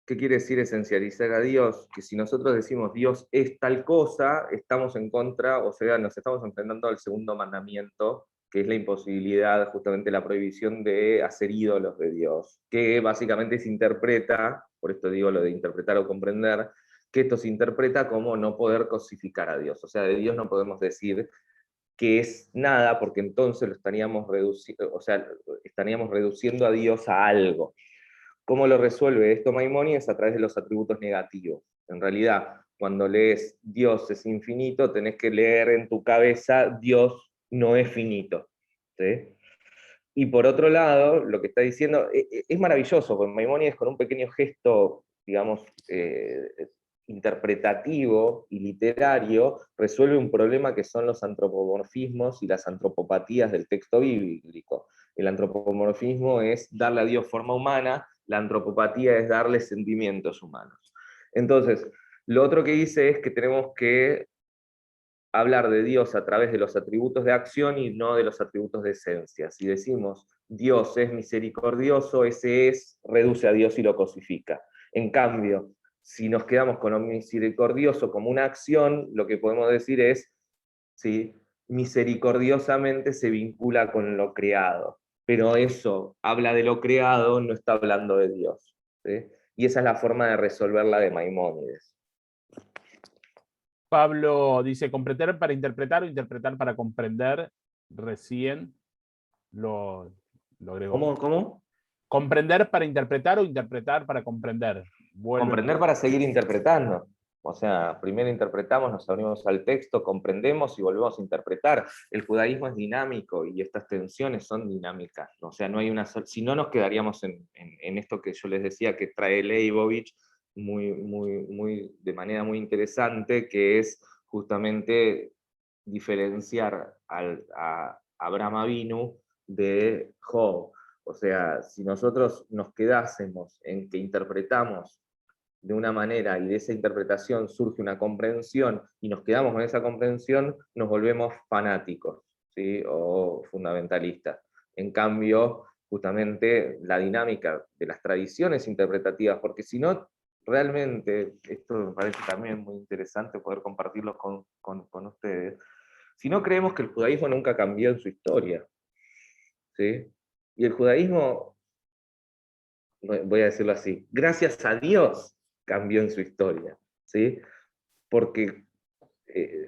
S2: ¿qué quiere decir esencializar a Dios? Que si nosotros decimos Dios es tal cosa, estamos en contra, o sea, nos estamos enfrentando al segundo mandamiento, que es la imposibilidad, justamente la prohibición de hacer ídolos de Dios, que básicamente se interpreta, por esto digo lo de interpretar o comprender, que esto se interpreta como no poder cosificar a Dios. O sea, de Dios no podemos decir que es nada, porque entonces lo estaríamos estaríamos reduciendo a Dios a algo. ¿Cómo lo resuelve esto Maimónides? A través de los atributos negativos. En realidad, cuando lees Dios es infinito, tenés que leer en tu cabeza Dios no es finito, ¿sí? Y por otro lado, lo que está diciendo es maravilloso, porque Maimónides, con un pequeño gesto, digamos, interpretativo y literario, resuelve un problema que son los antropomorfismos y las antropopatías del texto bíblico. El antropomorfismo es darle a Dios forma humana, la antropopatía es darle sentimientos humanos. Entonces, lo otro que dice es que tenemos que hablar de Dios a través de los atributos de acción y no de los atributos de esencia. Si decimos Dios es misericordioso, ese es reduce a Dios y lo cosifica. En cambio, si nos quedamos con lo misericordioso como una acción, lo que podemos decir es, ¿sí?, misericordiosamente se vincula con lo creado. Pero eso habla de lo creado, no está hablando de Dios, ¿sí? Y esa es la forma de resolverla de Maimónides.
S1: Pablo dice: comprender para interpretar o interpretar para comprender. Recién lo lo agregó.
S2: ¿Cómo?
S1: Comprender para interpretar o interpretar para comprender.
S2: Comprender para seguir interpretando. O sea, primero interpretamos, nos abrimos al texto, comprendemos y volvemos a interpretar. El judaísmo es dinámico y estas tensiones son dinámicas. O sea, no hay una sola... Si no, nos quedaríamos en esto que yo les decía que trae Leibovich de manera muy interesante, que es justamente diferenciar a Abraham Avinu de Job. O sea, si nosotros nos quedásemos en que interpretamos de una manera y de esa interpretación surge una comprensión y nos quedamos con esa comprensión, nos volvemos fanáticos, ¿sí? O fundamentalistas. En cambio, justamente la dinámica de las tradiciones interpretativas, porque si no, realmente, esto me parece también muy interesante poder compartirlo con ustedes, si no creemos que el judaísmo nunca cambió en su historia, ¿sí? Y el judaísmo, voy a decirlo así, gracias a Dios cambió en su historia, ¿sí? Porque,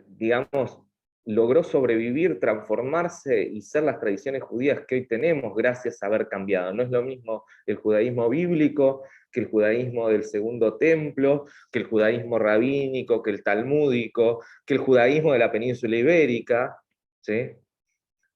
S2: digamos, logró sobrevivir, transformarse y ser las tradiciones judías que hoy tenemos gracias a haber cambiado. No es lo mismo el judaísmo bíblico que el judaísmo del Segundo Templo, que el judaísmo rabínico, que el talmúdico, que el judaísmo de la península ibérica, ¿sí?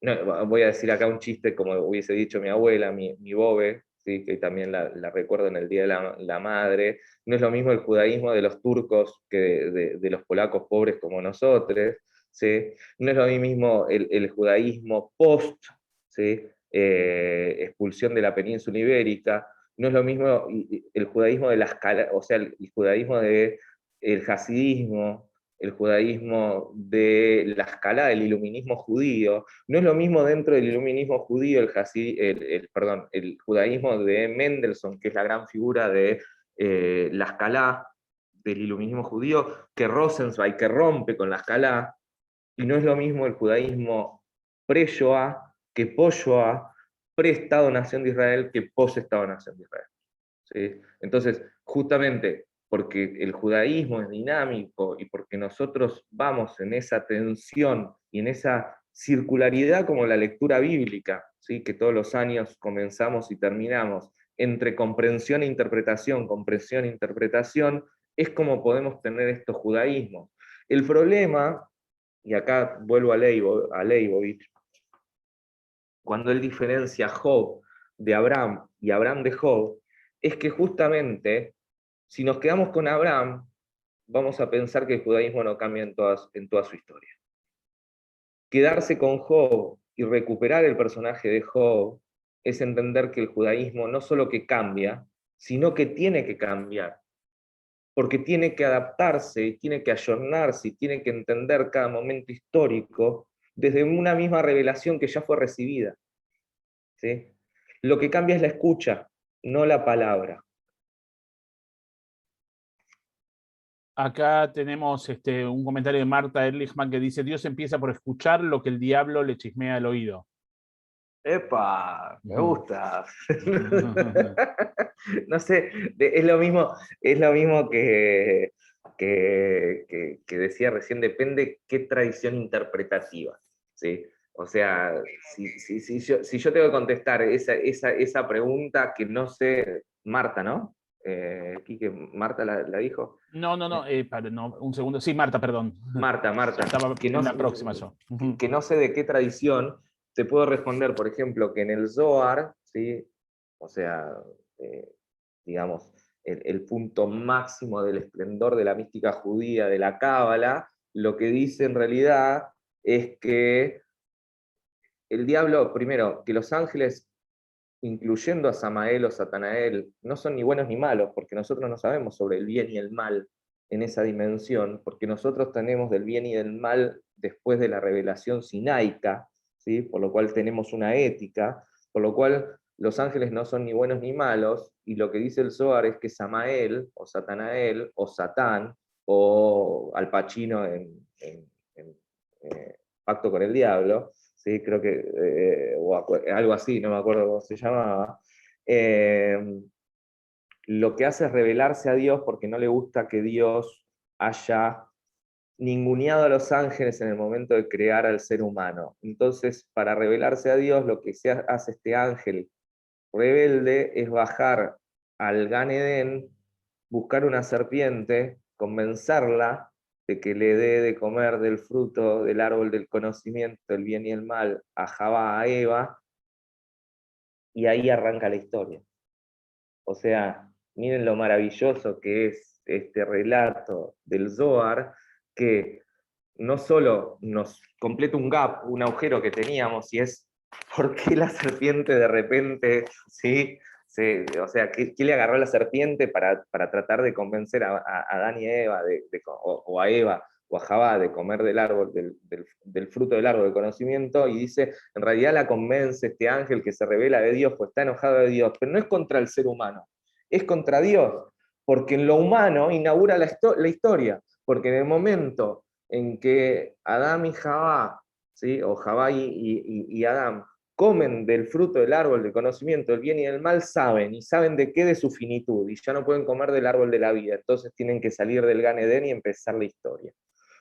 S2: No, voy a decir acá un chiste, como hubiese dicho mi abuela, mi bobe, ¿sí? Que también la recuerdo en el Día de la Madre. No es lo mismo el judaísmo de los turcos que de los polacos pobres como nosotros, ¿sí? No es lo mismo el judaísmo post, ¿sí? Expulsión de la península ibérica. No es lo mismo el judaísmo de las, o sea, el judaísmo del hasidismo, el judaísmo de la escala del iluminismo judío. No es lo mismo dentro del iluminismo judío el judaísmo de Mendelssohn, que es la gran figura de la escala del iluminismo judío, que Rosenzweig, que rompe con la escala, y no es lo mismo el judaísmo pre-Shoah que post-Shoah, pre-Estado-Nación de Israel que post-Estado-Nación de Israel. ¿Sí? Entonces, justamente porque el judaísmo es dinámico y porque nosotros vamos en esa tensión y en esa circularidad como la lectura bíblica, ¿sí? Que todos los años comenzamos y terminamos, entre comprensión e interpretación, es como podemos tener estos judaísmos. El problema, y acá vuelvo a Leibovich, cuando él diferencia a Job de Abraham y Abraham de Job, es que justamente, si nos quedamos con Abraham, vamos a pensar que el judaísmo no cambia en toda su historia. Quedarse con Job y recuperar el personaje de Job es entender que el judaísmo no solo que cambia, sino que tiene que cambiar, porque tiene que adaptarse, tiene que ayornarse, tiene que entender cada momento histórico desde una misma revelación que ya fue recibida, ¿sí? Lo que cambia es la escucha, no la palabra.
S1: Acá tenemos un comentario de Marta Ehrlichman que dice: Dios empieza por escuchar lo que el diablo le chismea al oído.
S2: ¡Epa! Me gusta. No sé, es lo mismo que decía recién, depende qué tradición interpretativa, ¿sí? O sea, si yo tengo que contestar esa pregunta que no sé, Marta, ¿no? Quique, ¿Marta la dijo?
S1: No, un segundo. Sí, Marta, perdón.
S2: Marta,
S1: Estaba
S2: que no,
S1: en la próxima yo.
S2: que no sé de qué tradición, te puedo responder, por ejemplo, que en el Zohar, ¿sí? O sea, eh, digamos, el punto máximo del esplendor de la mística judía, de la Cábala, lo que dice en realidad es que el diablo, primero, que los ángeles, incluyendo a Samael o Satanael, no son ni buenos ni malos, porque nosotros no sabemos sobre el bien y el mal en esa dimensión, porque nosotros tenemos del bien y del mal después de la revelación sinaica, ¿sí? Por lo cual tenemos una ética, por lo cual los ángeles no son ni buenos ni malos, y lo que dice el Zohar es que Samael, o Satanael, o Satán, o Al Pacino en Pacto con el Diablo, ¿sí? Creo que, o algo así, no me acuerdo cómo se llamaba, lo que hace es revelarse a Dios porque no le gusta que Dios haya ninguneado a los ángeles en el momento de crear al ser humano. Entonces, para revelarse a Dios, lo que hace este ángel rebelde es bajar al Gan Edén, buscar una serpiente, convencerla de que le dé de comer del fruto del árbol del conocimiento, el bien y el mal, a Jabá, a Eva, y ahí arranca la historia. O sea, miren lo maravilloso que es este relato del Zohar, que no solo nos completa un gap, un agujero que teníamos, y es por qué la serpiente de repente, ¿sí? O sea, ¿qué le agarró a la serpiente para tratar de convencer a Adán y a Eva, o a Eva, o a Jabá de comer del árbol, del fruto del árbol del conocimiento? Y dice, en realidad la convence este ángel que se revela de Dios, pues está enojado de Dios, pero no es contra el ser humano, es contra Dios, porque en lo humano inaugura la historia, porque en el momento en que Adán y Jabá, ¿sí? O Jabá y Adán, comen del fruto del árbol del conocimiento del bien y del mal, y saben de qué, de su finitud, y ya no pueden comer del árbol de la vida, entonces tienen que salir del Gan Edén y empezar la historia.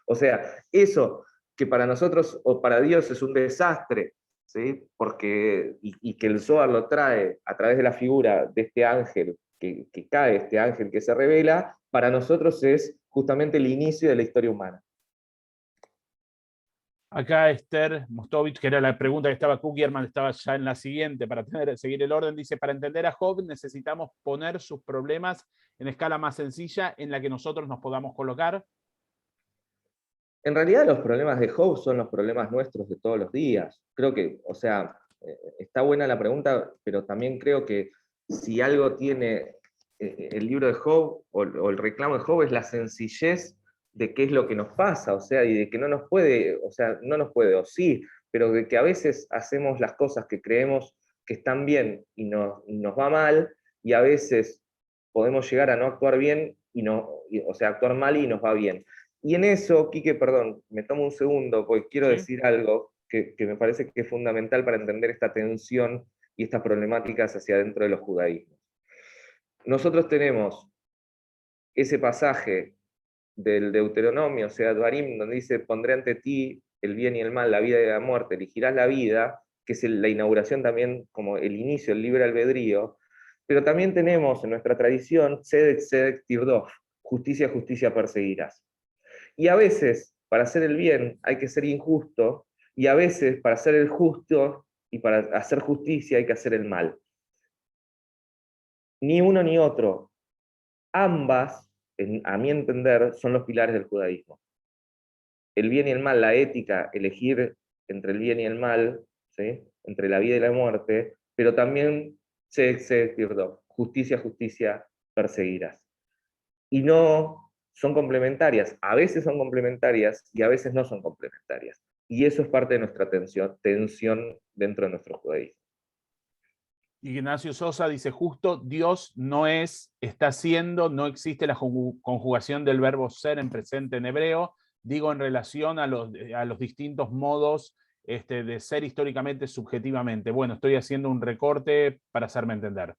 S2: O sea, eso que para nosotros o para Dios es un desastre, ¿sí? Porque, y que el Zohar lo trae a través de la figura de este ángel que cae, este ángel que se revela, para nosotros es justamente el inicio de la historia humana.
S1: Acá Esther Mostovich, que era la pregunta que estaba Kugierman, estaba ya en la siguiente, para seguir el orden, dice, para entender a Job necesitamos poner sus problemas en escala más sencilla en la que nosotros nos podamos colocar.
S2: En realidad los problemas de Job son los problemas nuestros de todos los días. Creo que, o sea, está buena la pregunta, pero también creo que si algo tiene el libro de Job o el reclamo de Job es la sencillez de qué es lo que nos pasa, o sea, y de que no nos puede, o sea, no nos puede, o sí, pero de que a veces hacemos las cosas que creemos que están bien y nos va mal, y a veces podemos llegar a no actuar bien, o sea, actuar mal y nos va bien. Y en eso, Quique, perdón, me tomo un segundo, porque quiero
S1: ¿Sí?
S2: decir algo que me parece que es fundamental para entender esta tensión y estas problemáticas hacia adentro de los judaísmos. Nosotros tenemos ese pasaje del Deuteronomio, o sea, Dvarim, donde dice, pondré ante ti el bien y el mal, la vida y la muerte, elegirás la vida, que es la inauguración también como el inicio, el libre albedrío, pero también tenemos en nuestra tradición, Tzedek, Tzedek, Tirdof, justicia, justicia perseguirás. Y a veces, para hacer el bien, hay que ser injusto, y a veces, para hacer el justo y para hacer justicia, hay que hacer el mal. Ni uno ni otro. Ambas, a mi entender, son los pilares del judaísmo. El bien y el mal, la ética, elegir entre el bien y el mal, ¿sí? Entre la vida y la muerte, pero también justicia, justicia, perseguirás. Y no son complementarias, a veces son complementarias y a veces no son complementarias. Y eso es parte de nuestra tensión dentro de nuestro judaísmo.
S1: Ignacio Sosa dice, justo Dios no es, está siendo, no existe la conjugación del verbo ser en presente en hebreo, digo en relación a los distintos modos de ser históricamente, subjetivamente. Bueno, estoy haciendo un recorte para hacerme entender.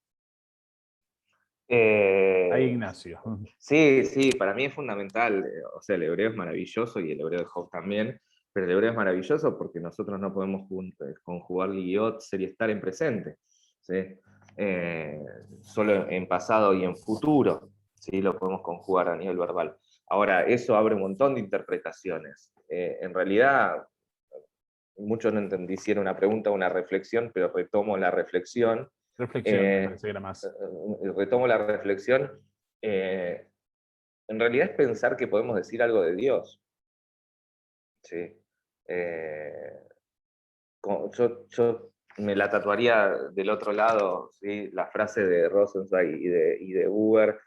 S1: Ahí Ignacio.
S2: Sí, sí, para mí es fundamental. O sea, el hebreo es maravilloso y el hebreo de Job también, pero el hebreo es maravilloso porque nosotros no podemos conjugar liot, ser y estar en presente, ¿sí? Solo en pasado y en futuro, ¿sí? Lo podemos conjugar a nivel verbal. Ahora, eso abre un montón de interpretaciones. En realidad, muchos no entendí si era una pregunta o una reflexión, pero retomo la reflexión.
S1: Reflexión, me parece que era más.
S2: Retomo la reflexión. En realidad es pensar que podemos decir algo de Dios. ¿Sí? Yo me la tatuaría del otro lado, ¿sí? La frase de Rosenzweig y de Buber,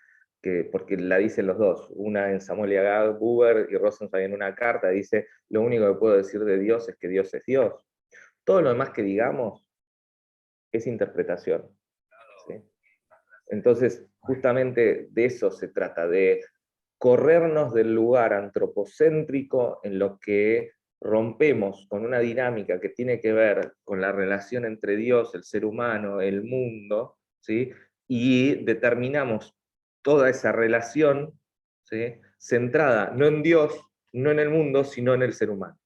S2: porque la dicen los dos, una en Samuel y Agag, Buber, y Rosenzweig en una carta dice, lo único que puedo decir de Dios es que Dios es Dios. Todo lo demás que digamos es interpretación. ¿Sí? Entonces, justamente de eso se trata, de corrernos del lugar antropocéntrico en lo que rompemos con una dinámica que tiene que ver con la relación entre Dios, el ser humano, el mundo, ¿sí? Y determinamos toda esa relación, ¿sí? Centrada no en Dios, no en el mundo, sino en el ser humano.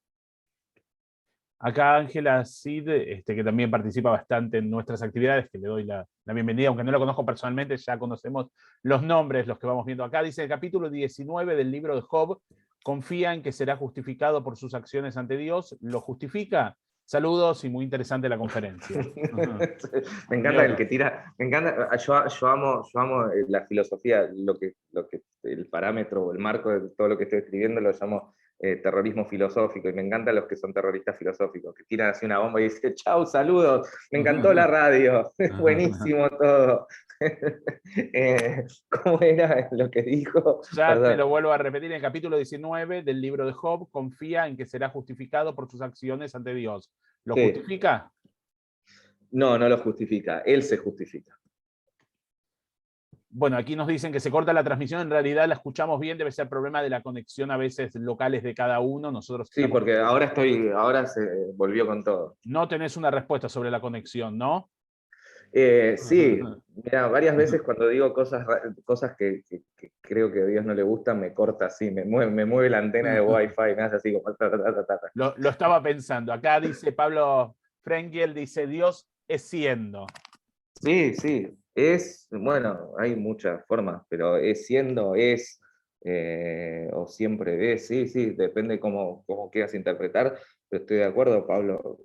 S1: Acá Ángela Cid, que también participa bastante en nuestras actividades, que le doy la bienvenida, aunque no lo conozco personalmente, ya conocemos los nombres, los que vamos viendo acá. Dice el capítulo 19 del libro de Job, confía en que será justificado por sus acciones ante Dios, ¿lo justifica? Saludos y muy interesante la conferencia.
S2: Me encanta el que tira, me encanta, yo amo la filosofía, el parámetro o el marco de todo lo que estoy escribiendo lo llamo terrorismo filosófico, y me encantan los que son terroristas filosóficos, que tiran así una bomba y dicen, chau, saludos, me encantó la radio, buenísimo todo. ¿Cómo era lo que dijo?
S1: Ya
S2: Perdón.
S1: te lo vuelvo a repetir, en el capítulo 19 del libro de Job, confía en que será justificado por sus acciones ante Dios. ¿Lo justifica?
S2: No, no lo justifica, él se justifica.
S1: Bueno, aquí nos dicen que se corta la transmisión, en realidad la escuchamos bien, debe ser problema de la conexión a veces locales de cada uno. Nosotros
S2: sí, porque ahora se volvió con todo.
S1: No tenés una respuesta sobre la conexión, ¿no?
S2: Sí, mira, varias veces cuando digo cosas que creo que a Dios no le gustan, me corta así, me mueve la antena de Wi-Fi, me hace así como...
S1: Lo estaba pensando. Acá dice Pablo Frenkiel, dice, Dios es siendo.
S2: Sí, sí, bueno, hay muchas formas, pero es siendo, o siempre es, sí, sí, depende cómo quieras interpretar, pero estoy de acuerdo, Pablo,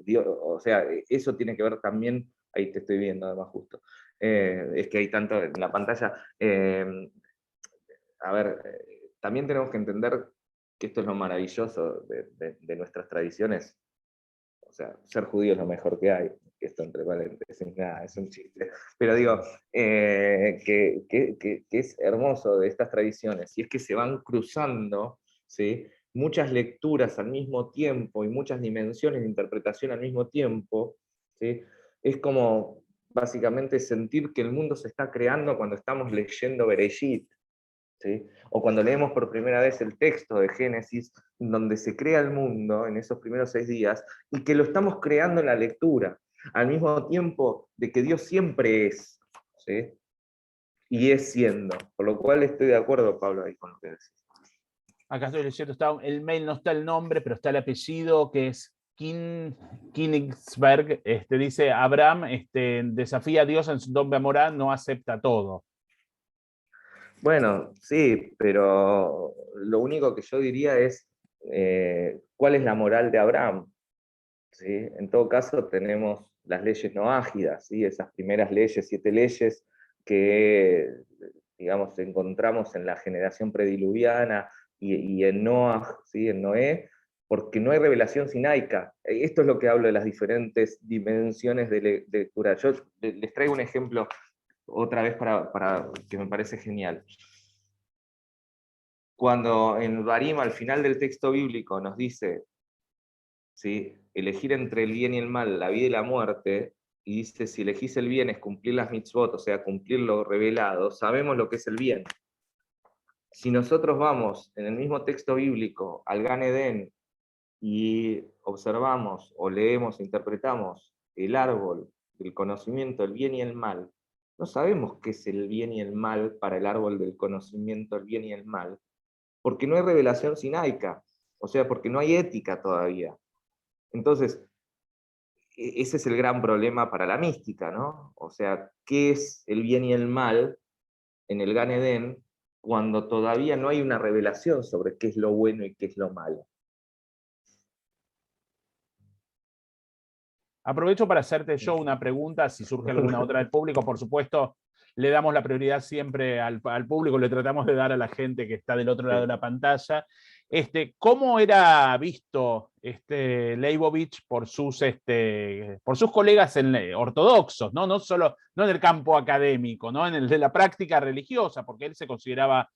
S2: Dios, o sea, eso tiene que ver también, ahí te estoy viendo además justo, es que hay tanto en la pantalla, a ver, también tenemos que entender que esto es lo maravilloso de nuestras tradiciones, o sea, ser judío es lo mejor que hay, esto entre paréntesis, nada, es un chiste, pero digo, que es hermoso de estas tradiciones, y es que se van cruzando, ¿sí?, muchas lecturas al mismo tiempo y muchas dimensiones de interpretación al mismo tiempo, ¿sí? Es como básicamente sentir que el mundo se está creando cuando estamos leyendo Bereshit, ¿sí? O cuando leemos por primera vez el texto de Génesis, donde se crea el mundo en esos primeros 6 días, y que lo estamos creando en la lectura, al mismo tiempo de que Dios siempre es, ¿sí?, y es siendo. Por lo cual estoy de acuerdo, Pablo, ahí con lo que decís.
S1: Acá estoy leyendo, el mail no está el nombre, pero está el apellido, que es Kinigsberg. Dice, Abraham desafía a Dios en su nombre Amorá, no acepta todo.
S2: Bueno, sí, pero lo único que yo diría es, ¿cuál es la moral de Abraham? ¿Sí? En todo caso tenemos las leyes noágidas, ¿sí?, esas primeras leyes, 7 leyes que, digamos, encontramos en la generación prediluviana y en Noah, ¿sí?, en Noé, porque no hay revelación sinaica. Esto es lo que hablo de las diferentes dimensiones de lectura. Yo les traigo un ejemplo otra vez para que me parece genial. Cuando en Barim, al final del texto bíblico, nos dice, ¿sí?, elegir entre el bien y el mal, la vida y la muerte, y dice, si elegís el bien es cumplir las mitzvot, o sea, cumplir lo revelado, sabemos lo que es el bien. Si nosotros vamos en el mismo texto bíblico al Gan Edén y observamos o leemos e interpretamos el árbol del conocimiento, el bien y el mal, no sabemos qué es el bien y el mal para el árbol del conocimiento, el bien y el mal, porque no hay revelación sinaica, o sea, porque no hay ética todavía. Entonces, ese es el gran problema para la mística, ¿no? O sea, ¿qué es el bien y el mal en el Gan Edén cuando todavía no hay una revelación sobre qué es lo bueno y qué es lo malo?
S1: Aprovecho para hacerte yo una pregunta, si surge alguna otra del público, por supuesto, le damos la prioridad siempre al público, le tratamos de dar a la gente que está del otro lado de la pantalla. ¿Cómo era visto Leibovich por sus colegas ortodoxos, ¿no? No en el campo académico, ¿no? En el de la práctica religiosa, porque él se consideraba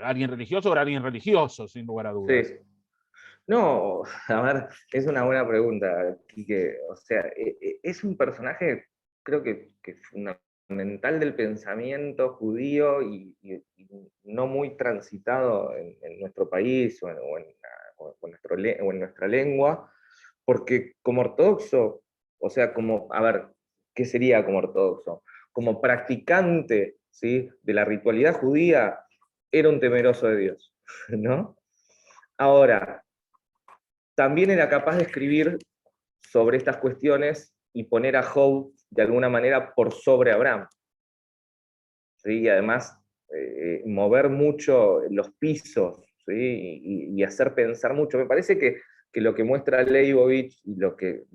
S1: alguien religioso o era alguien religioso, sin lugar a dudas?
S2: Sí. No, a ver, es una buena pregunta, Quique. O sea, es un personaje, creo que fundamental del pensamiento judío y no muy transitado en nuestro país o en nuestra lengua, porque como ortodoxo, o sea, a ver, ¿qué sería como ortodoxo? Como practicante, ¿sí?, de la ritualidad judía, era un temeroso de Dios, ¿no? Ahora, también era capaz de escribir sobre estas cuestiones y poner a Job de alguna manera por sobre Abraham. ¿Sí? Y además mover mucho los pisos, ¿sí? y hacer pensar mucho. Me parece que lo que muestra Leibovich y lo que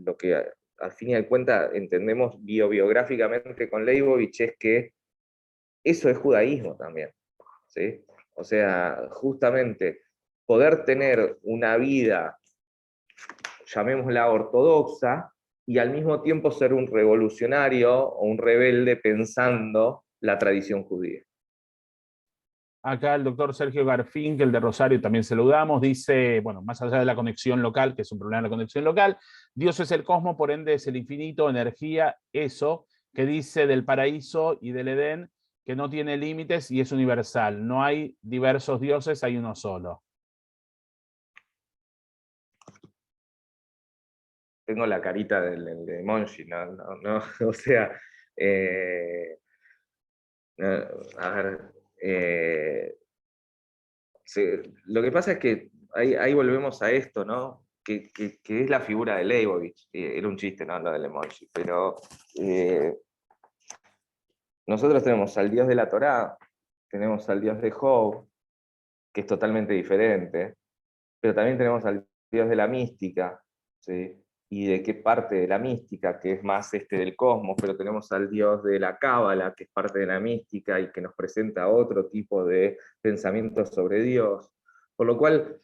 S2: al fin y al cuenta entendemos biográficamente con Leibovich es que eso es judaísmo también. ¿Sí? O sea, justamente poder tener una vida, llamémosla ortodoxa, y al mismo tiempo ser un revolucionario o un rebelde pensando la tradición judía.
S1: Acá el doctor Sergio Garfinkel de Rosario también saludamos, dice, bueno, más allá de la conexión local, que es un problema de la conexión local, Dios es el cosmos, por ende es el infinito, energía, eso, que dice del paraíso y del Edén, que no tiene límites y es universal. No hay diversos dioses, hay uno solo.
S2: Tengo la carita de Monchi, no, o sea, a ver, sí, lo que pasa es que ahí volvemos a esto, ¿no? Que es la figura de Leibovich. Era un chiste, ¿no? Lo del emoji, pero nosotros tenemos al Dios de la Torá, tenemos al Dios de Job, que es totalmente diferente, pero también tenemos al Dios de la mística, ¿sí? Y de qué parte de la mística, que es más del cosmos, pero tenemos al Dios de la Cábala, que es parte de la mística y que nos presenta otro tipo de pensamientos sobre Dios. Por lo cual,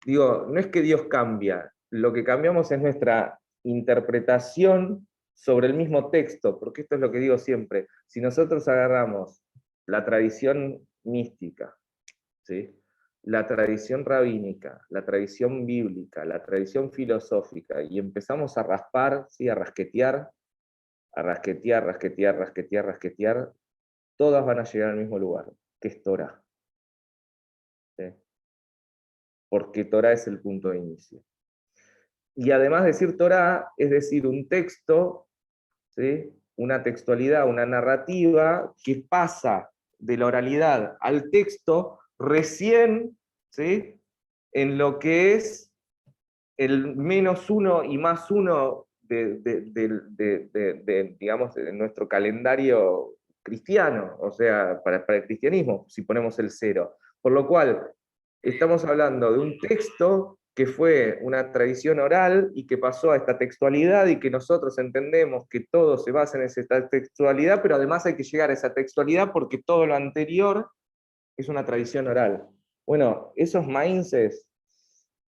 S2: digo, no es que Dios cambia, lo que cambiamos es nuestra interpretación sobre el mismo texto, porque esto es lo que digo siempre, si nosotros agarramos la tradición mística, ¿sí? La tradición rabínica, la tradición bíblica, la tradición filosófica, y empezamos a raspar, ¿sí? A rasquetear, rasquetear, todas van a llegar al mismo lugar, que es Torah. ¿Sí? Porque Torah es el punto de inicio. Y además de decir Torah, es decir, un texto, ¿sí? Una textualidad, una narrativa que pasa de la oralidad al texto recién, ¿sí? En lo que es el menos uno y más uno digamos, de nuestro calendario cristiano, o sea, para el cristianismo, si ponemos el cero. Por lo cual, estamos hablando de un texto que fue una tradición oral y que pasó a esta textualidad y que nosotros entendemos que todo se basa en esa textualidad, pero además hay que llegar a esa textualidad porque todo lo anterior es una tradición oral. Bueno, esos mindsets,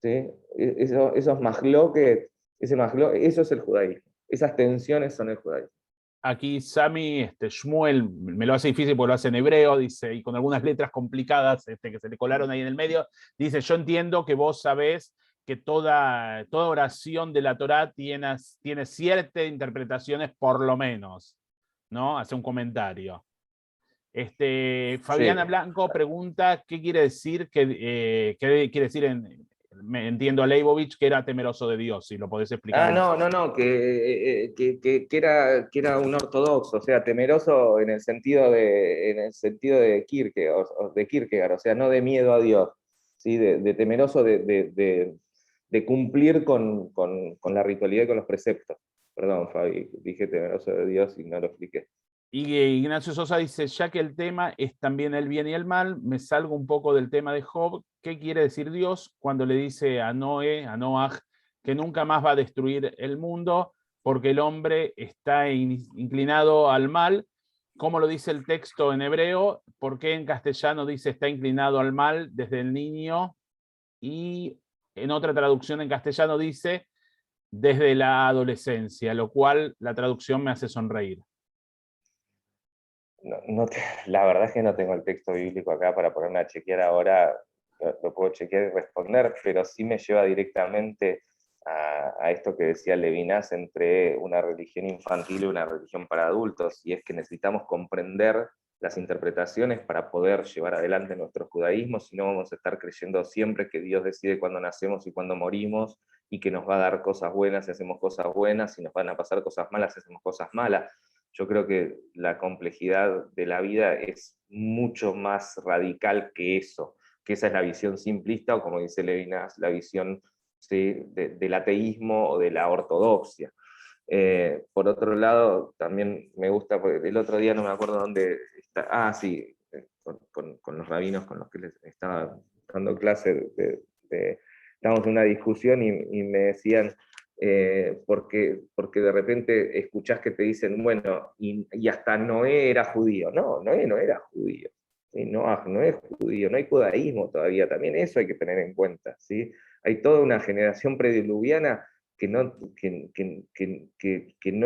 S2: ¿sí? Esos mahloket, eso es el judaísmo. Esas tensiones son el judaísmo.
S1: Aquí Sami, Shmuel, me lo hace difícil porque lo hace en hebreo, dice, y con algunas letras complicadas que se le colaron ahí en el medio, dice, yo entiendo que vos sabés que toda oración de la Torá tiene ciertas interpretaciones por lo menos, ¿no? Hace un comentario. Fabiana
S2: Sí.
S1: Blanco pregunta qué quiere decir, qué quiere decir entiendo a Leibovich que era temeroso de Dios, si lo podés explicar.
S2: No, que era un ortodoxo, o sea, temeroso en el sentido de Kierkegaard, o sea, no de miedo a Dios, ¿sí? De temeroso de cumplir con la ritualidad y con los preceptos. Perdón, Fabi, dije temeroso de Dios y no lo expliqué.
S1: Y Ignacio Sosa dice, ya que el tema es también el bien y el mal, me salgo un poco del tema de Job. ¿Qué quiere decir Dios cuando le dice a Noah, que nunca más va a destruir el mundo porque el hombre está inclinado al mal? ¿Cómo lo dice el texto en hebreo? ¿Por qué en castellano dice está inclinado al mal desde el niño? Y en otra traducción en castellano dice desde la adolescencia, lo cual la traducción me hace sonreír.
S2: La verdad es que no tengo el texto bíblico acá para ponerme a chequear ahora, lo puedo chequear y responder, pero sí me lleva directamente a esto que decía Levinas entre una religión infantil y una religión para adultos, y es que necesitamos comprender las interpretaciones para poder llevar adelante nuestro judaísmo, si no vamos a estar creyendo siempre que Dios decide cuándo nacemos y cuándo morimos, y que nos va a dar cosas buenas si hacemos cosas buenas, y nos van a pasar cosas malas si hacemos cosas malas. Yo creo que la complejidad de la vida es mucho más radical que eso, que esa es la visión simplista, o como dice Levinas, la visión, ¿sí?, del ateísmo o de la ortodoxia. Por otro lado, también me gusta, porque el otro día no me acuerdo dónde está, sí, con los rabinos con los que les estaba dando clase, estábamos en una discusión y me decían, porque de repente escuchás que te dicen, bueno, y hasta Noé era judío. No, Noé no era judío. ¿Sí? No es judío, no hay judaísmo todavía, también eso hay que tener en cuenta. ¿Sí? Hay toda una generación prediluviana que no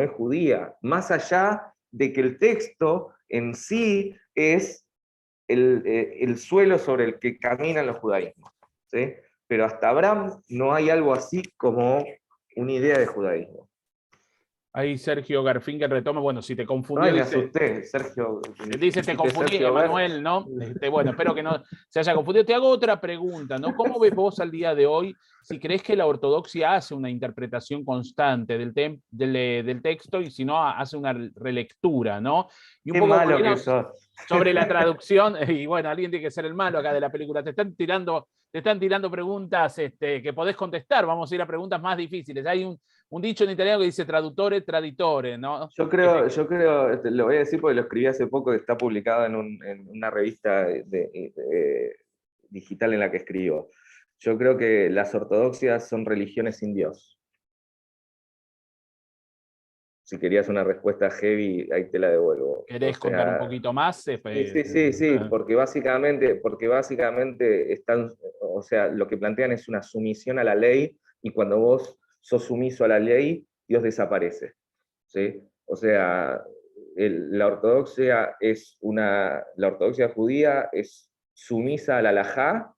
S2: es judía, más allá de que el texto en sí es el suelo sobre el que caminan los judaísmos. ¿Sí? Pero hasta Abraham no hay algo así como una idea de judaísmo.
S1: Ahí Sergio Garfinkel retoma, bueno, si te confundió,
S2: Ay, me
S1: dice,
S2: asusté, Sergio.
S1: dice te confundí,
S2: Sergio
S1: Emanuel, ¿no? Bueno, espero que no se haya confundido. Te hago otra pregunta, ¿no? ¿Cómo ves vos al día de hoy si crees que la ortodoxia hace una interpretación constante del texto y si no hace una relectura, ¿no? Y un
S2: Qué
S1: poco
S2: malo que sos.
S1: sobre la traducción, y bueno, alguien tiene que ser el malo acá de la película. Te están tirando preguntas que podés contestar. Vamos a ir a preguntas más difíciles. Hay un dicho en italiano que dice traduttore, traditore, ¿no?
S2: Yo creo, lo voy a decir porque lo escribí hace poco, está publicado en una revista digital en la que escribo. Yo creo que las ortodoxias son religiones sin Dios. Si querías una respuesta heavy, ahí te la devuelvo.
S1: ¿Querés contar un poquito más?
S2: Sí, porque básicamente están, o sea, lo que plantean es una sumisión a la ley, y cuando vos sos sumiso a la ley, Dios desaparece. ¿Sí? O sea, la ortodoxia judía es sumisa al halajá,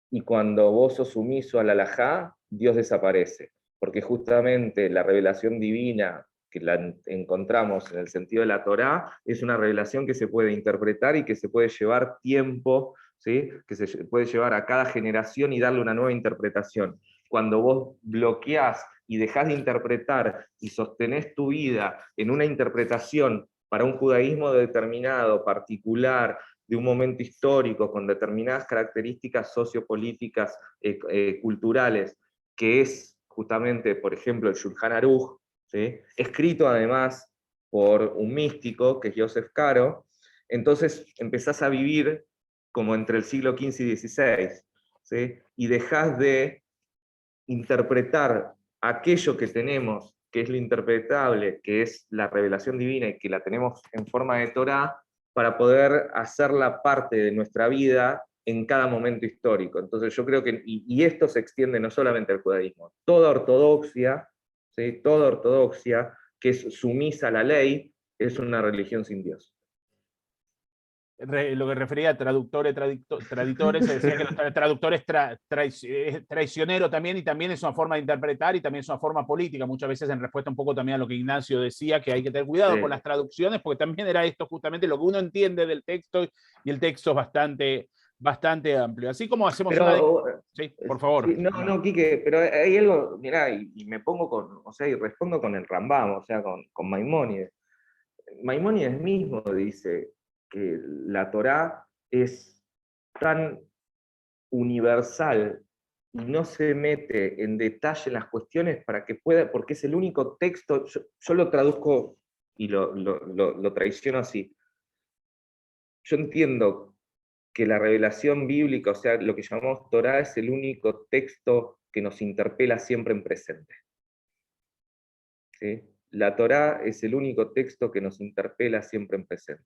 S2: y cuando vos sos sumiso al halajá, Dios desaparece. Porque justamente la revelación divina que la encontramos en el sentido de la Torá, es una revelación que se puede interpretar y que se puede llevar tiempo, ¿sí? Que se puede llevar a cada generación y darle una nueva interpretación. Cuando vos bloqueás y dejás de interpretar y sostenés tu vida en una interpretación para un judaísmo determinado, particular, de un momento histórico, con determinadas características sociopolíticas, culturales, que es justamente, por ejemplo, el Shulchan Aruch, ¿sí? Escrito además por un místico, que es Joseph Caro, entonces empezás a vivir como entre el siglo XV y XVI, ¿sí? Y dejás de interpretar aquello que tenemos, que es lo interpretable, que es la revelación divina y que la tenemos en forma de Torá, para poder hacerla parte de nuestra vida en cada momento histórico. Entonces yo creo que, y esto se extiende no solamente al judaísmo, toda ortodoxia, ¿sí? Toda ortodoxia que es sumisa a la ley, es una religión sin Dios.
S1: Lo que refería a traductores, se decía que los traductores traicionero también, y también es una forma de interpretar y también es una forma política, muchas veces en respuesta un poco también a lo que Ignacio decía, que hay que tener cuidado con las traducciones, porque también era esto justamente lo que uno entiende del texto, y el texto es bastante amplio. Así como hacemos Sí, por favor.
S2: Sí, no, Quique, pero hay algo, mirá, y me pongo o sea, y respondo con el Rambam, o sea, con Maimónides. Maimónides mismo dice que la Torá es tan universal y no se mete en detalle en las cuestiones para que pueda, porque es el único texto, yo lo traduzco y lo traiciono así. Yo entiendo que la revelación bíblica, o sea, lo que llamamos Torá, es el único texto que nos interpela siempre en presente. ¿Sí? La Torá es el único texto que nos interpela siempre en presente.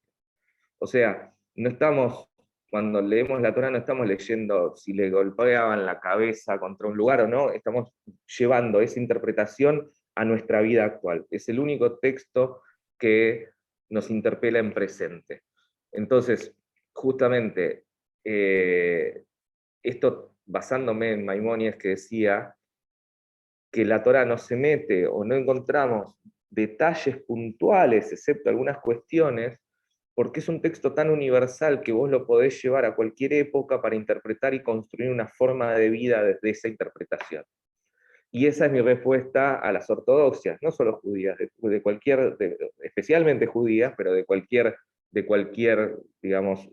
S2: O sea, no estamos, cuando leemos la Torá, no estamos leyendo si le golpeaban la cabeza contra un lugar o no, estamos llevando esa interpretación a nuestra vida actual. Es el único texto que nos interpela en presente. Entonces, justamente, esto basándome en Maimónides, que decía que la Torá no se mete o no encontramos detalles puntuales, excepto algunas cuestiones, porque es un texto tan universal que vos lo podés llevar a cualquier época para interpretar y construir una forma de vida desde esa interpretación. Y esa es mi respuesta a las ortodoxias, no solo judías, de cualquier, especialmente judías, pero de cualquier digamos,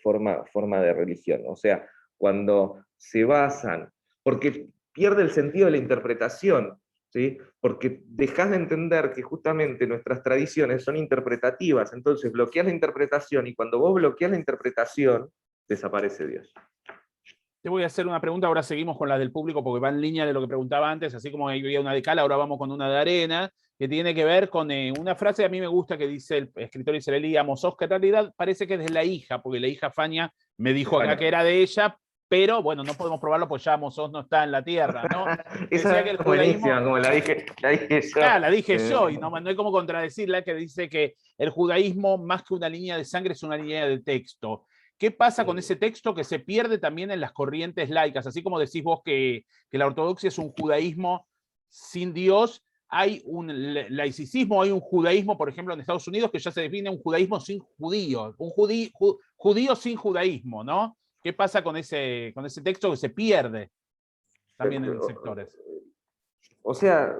S2: forma de religión. O sea, cuando se basan, porque pierde el sentido de la interpretación, ¿sí? Porque dejas de entender que justamente nuestras tradiciones son interpretativas, entonces bloqueas la interpretación, y cuando vos bloqueas la interpretación, desaparece Dios.
S1: Te voy a hacer una pregunta, ahora seguimos con la del público porque va en línea de lo que preguntaba antes, así como había una de cal, ahora vamos con una de arena, que tiene que ver con una frase que a mí me gusta que dice el escritor israelí Amos Oz, que en realidad parece que es de la hija, porque la hija Fania me dijo acá que era de ella, pero bueno, no podemos probarlo porque ya Amos Oz no está en la tierra, ¿no? Decía
S2: Esa
S1: que el
S2: es buenísima,
S1: judaísmo...
S2: como la dije yo.
S1: Ah, la dije yo, y no hay como contradecirla, que dice que el judaísmo, más que una línea de sangre, es una línea de texto. ¿Qué pasa con ese texto que se pierde también en las corrientes laicas? Así como decís vos que la ortodoxia es un judaísmo sin Dios, hay un laicismo, hay un judaísmo, por ejemplo, en Estados Unidos, que ya se define un judaísmo sin judíos, un judío sin judaísmo, ¿no? ¿Qué pasa con ese texto que se pierde también en sectores?
S2: O sea,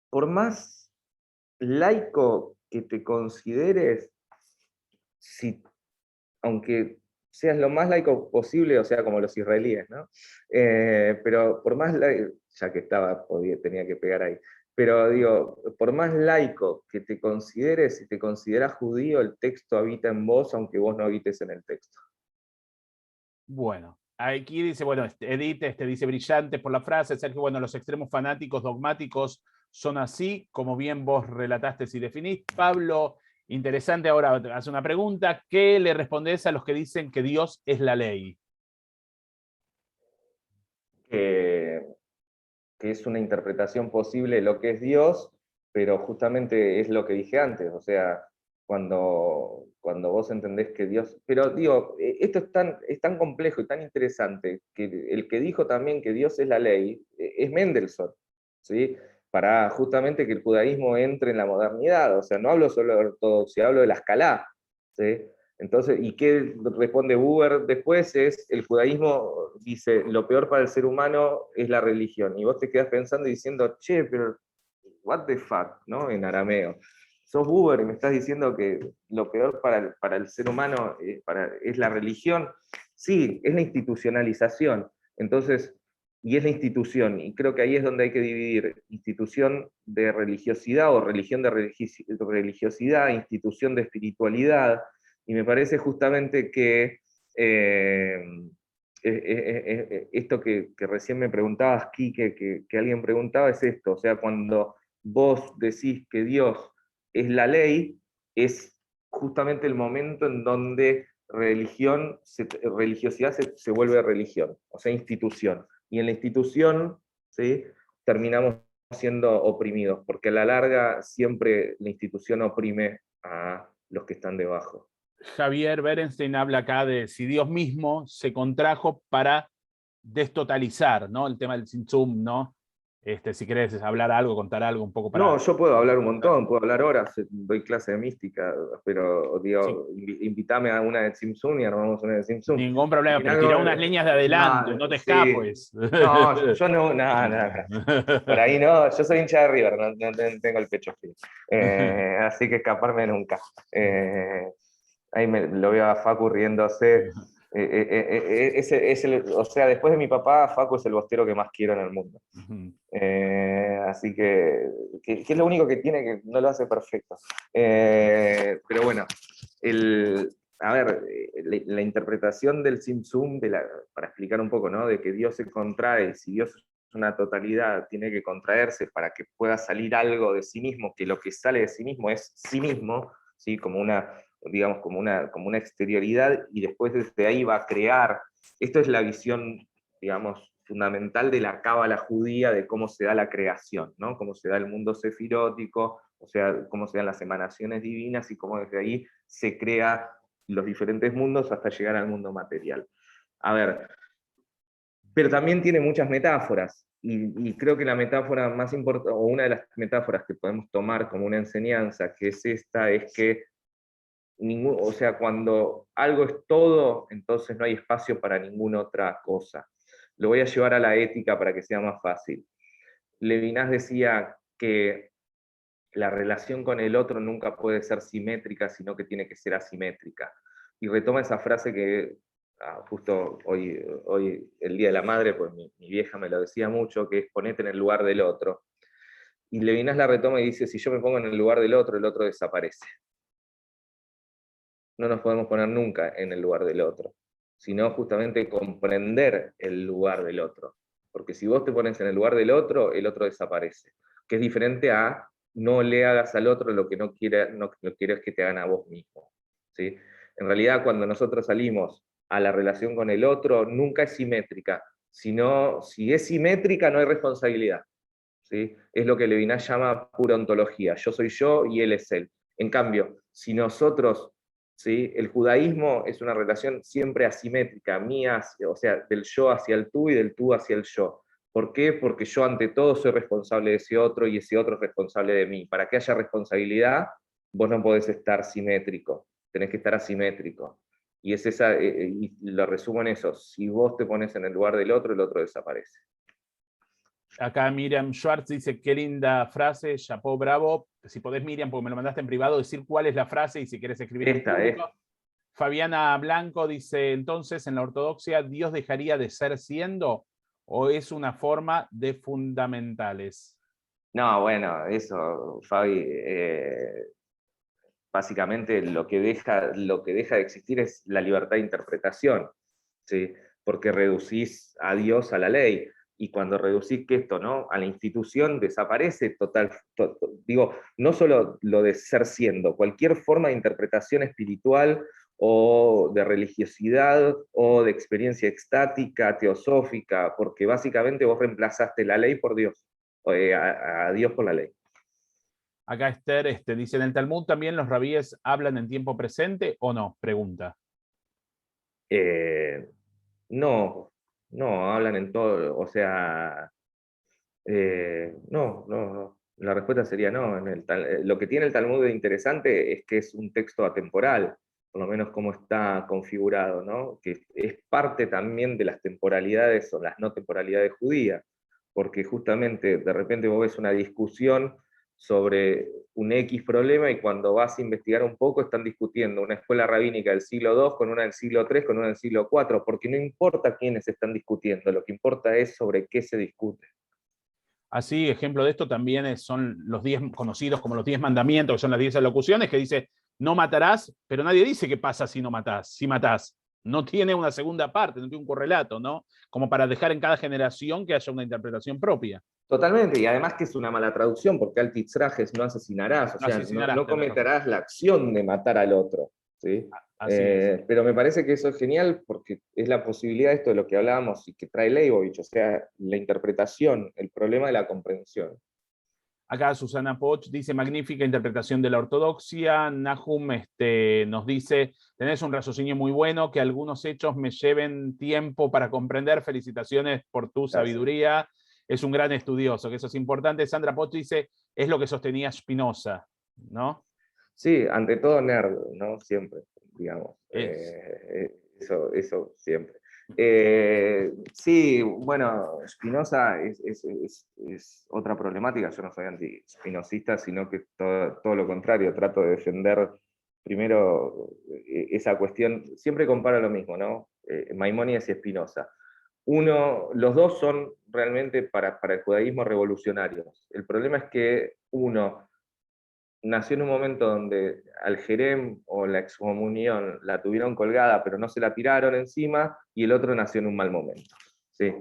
S2: por más laico que te consideres, si, aunque seas lo más laico posible, o sea, como los israelíes, ¿no? Pero por más laico, ya que estaba, tenía que pegar ahí, pero digo, por más laico que te consideres, si te consideras judío, el texto habita en vos, aunque vos no habites en el texto.
S1: Bueno, aquí dice, bueno, Edith dice brillante por la frase, Sergio, bueno, los extremos fanáticos dogmáticos son así, como bien vos relataste y definís. Pablo, interesante, ahora hace una pregunta, ¿qué le respondés a los que dicen que Dios es la ley?
S2: Que es una interpretación posible de lo que es Dios, pero justamente es lo que dije antes, o sea, cuando vos entendés que Dios... Pero digo, esto es tan complejo y tan interesante, que el que dijo también que Dios es la ley, es Mendelssohn, ¿sí? Para justamente que el judaísmo entre en la modernidad, o sea, no hablo solo de ortodoxia, hablo de la escalá, ¿sí? Entonces, ¿y qué responde Buber después? Es, el judaísmo dice, lo peor para el ser humano es la religión. Y vos te quedás pensando y diciendo, che, pero what the fuck, ¿no? En arameo. Sos Buber y me estás diciendo que lo peor para el ser humano es la religión. Sí, es la institucionalización. Entonces, y es la institución. Y creo que ahí es donde hay que dividir institución de religiosidad o religión de religiosidad, institución de espiritualidad. Y me parece justamente que esto que recién me preguntabas, Quique, que alguien preguntaba, es esto. O sea, cuando vos decís que Dios es la ley, es justamente el momento en donde religiosidad se vuelve religión, o sea, institución. Y en la institución, ¿sí?, terminamos siendo oprimidos, porque a la larga siempre la institución oprime a los que están debajo.
S1: Javier Berenstein habla acá de si Dios mismo se contrajo para destotalizar, ¿no? El tema del Tzimtzum, ¿no? Si querés hablar algo, contar algo un poco
S2: No,
S1: para...
S2: yo puedo hablar un montón, puedo hablar horas, doy clase de mística, pero
S1: Sí,
S2: digo, invítame a una de Tzimtzum y armamos una de Tzimtzum.
S1: ningún problema,
S2: En
S1: pero
S2: algo,
S1: tirá unas líneas de adelanto, no te
S2: sí,
S1: escapes.
S2: no, yo no, nada, por ahí no, yo soy hincha de River, no tengo el pecho frío, así que escaparme nunca. Ahí lo veo a Facu riéndose. O sea, después de mi papá, Facu es el bostero que más quiero en el mundo. Así que es lo único que tiene, que no lo hace perfecto. Pero bueno, a ver, la interpretación del Tzimtzum, para explicar un poco, ¿no? De que Dios se contrae, si Dios es una totalidad, tiene que contraerse para que pueda salir algo de sí mismo, que lo que sale de sí mismo es sí mismo, ¿sí? Como una, digamos, como una exterioridad, y después desde ahí va a crear. Esto es la visión, digamos, fundamental de la cábala judía, de cómo se da la creación, ¿no? Cómo se da el mundo sefirótico, o sea, cómo se dan las emanaciones divinas y cómo desde ahí se crea los diferentes mundos hasta llegar al mundo material. A ver, pero también tiene muchas metáforas, y creo que la metáfora más importante, o una de las metáforas que podemos tomar como una enseñanza, que es esta, es que o sea, cuando algo es todo, entonces no hay espacio para ninguna otra cosa. Lo voy a llevar a la ética para que sea más fácil. Levinas decía que la relación con el otro nunca puede ser simétrica, sino que tiene que ser asimétrica. Y retoma esa frase que justo hoy, el Día de la Madre, pues mi vieja me lo decía mucho, que es ponete en el lugar del otro. Y Levinas la retoma y dice, si yo me pongo en el lugar del otro, el otro desaparece. No nos podemos poner nunca en el lugar del otro, sino justamente comprender el lugar del otro. Porque si vos te pones en el lugar del otro, el otro desaparece. Que es diferente a no le hagas al otro lo que no quieres que te hagan a vos mismo. ¿Sí? En realidad, cuando nosotros salimos a la relación con el otro, nunca es simétrica, sino si es simétrica no hay responsabilidad. ¿Sí? Es lo que Levinas llama pura ontología. Yo soy yo y él es él. En cambio, si nosotros, ¿sí? El judaísmo es una relación siempre asimétrica, mía, o sea, del yo hacia el tú y del tú hacia el yo. ¿Por qué? Porque yo ante todo soy responsable de ese otro y ese otro es responsable de mí. Para que haya responsabilidad, vos no podés estar simétrico, tenés que estar asimétrico. Y es esa, y lo resumo en eso, si vos te pones en el lugar del otro, el otro desaparece.
S1: Acá Miriam Schwartz dice, qué linda frase, chapó, bravo. Si podés, Miriam, porque me lo mandaste en privado, decir cuál es la frase y si querés escribir en público. Fabiana Blanco dice, entonces, en la ortodoxia, ¿Dios dejaría de ser siendo o es una forma de fundamentales?
S2: No, bueno, eso, Fabi, básicamente lo que deja de existir es la libertad de interpretación, ¿sí? Porque reducís a Dios a la ley, y cuando reducís que esto, ¿no?, a la institución, desaparece digo, no solo lo de ser siendo, cualquier forma de interpretación espiritual o de religiosidad o de experiencia extática, teosófica, porque básicamente vos reemplazaste la ley por Dios, a Dios por la ley.
S1: Acá Esther dice, ¿en el Talmud también los rabíes hablan en tiempo presente o no? Pregunta.
S2: No, no, hablan en todo, o sea, no. La respuesta sería no. Lo que tiene el Talmud de interesante es que es un texto atemporal, por lo menos como está configurado, ¿no? Que es parte también de las temporalidades o las no temporalidades judías, porque justamente de repente vos ves una discusión sobre un X problema y cuando vas a investigar un poco están discutiendo una escuela rabínica del siglo II con una del siglo III, con una del siglo IV, porque no importa quiénes están discutiendo, lo que importa es sobre qué se discute.
S1: Así, ejemplo de esto también son los 10 conocidos como los 10 mandamientos, que son las 10 alocuciones, que dice, no matarás, pero nadie dice qué pasa si no matás, si matás. No tiene una segunda parte, no tiene un correlato, ¿no? Como para dejar en cada generación que haya una interpretación propia.
S2: Totalmente, y además que es una mala traducción, porque al titzrajes no asesinarás, o sea, no cometerás la acción de matar al otro. ¿Sí?
S1: Así es.
S2: Pero me parece que eso es genial porque es la posibilidad de esto de lo que hablábamos y que trae Leibovich, o sea, la interpretación, el problema de la comprensión.
S1: Acá Susana Poch dice, magnífica interpretación de la ortodoxia. Nahum nos dice, tenés un raciocinio muy bueno, que algunos hechos me lleven tiempo para comprender. Felicitaciones por tu sabiduría. Es un gran estudioso, que eso es importante. Sandra Poch dice, es lo que sostenía Spinoza, ¿no?
S2: Sí, ante todo nerd, ¿no? Siempre, digamos. Eso siempre. Sí, bueno, Spinoza es otra problemática. Yo no soy anti-spinozista, sino que todo lo contrario, trato de defender primero esa cuestión. Siempre comparo lo mismo, ¿no? Maimónides y Spinoza. Los dos son realmente para el judaísmo revolucionarios. El problema es que uno nació en un momento donde al Jerem o la excomunión la tuvieron colgada, pero no se la tiraron encima, y el otro nació en un mal momento. ¿Sí?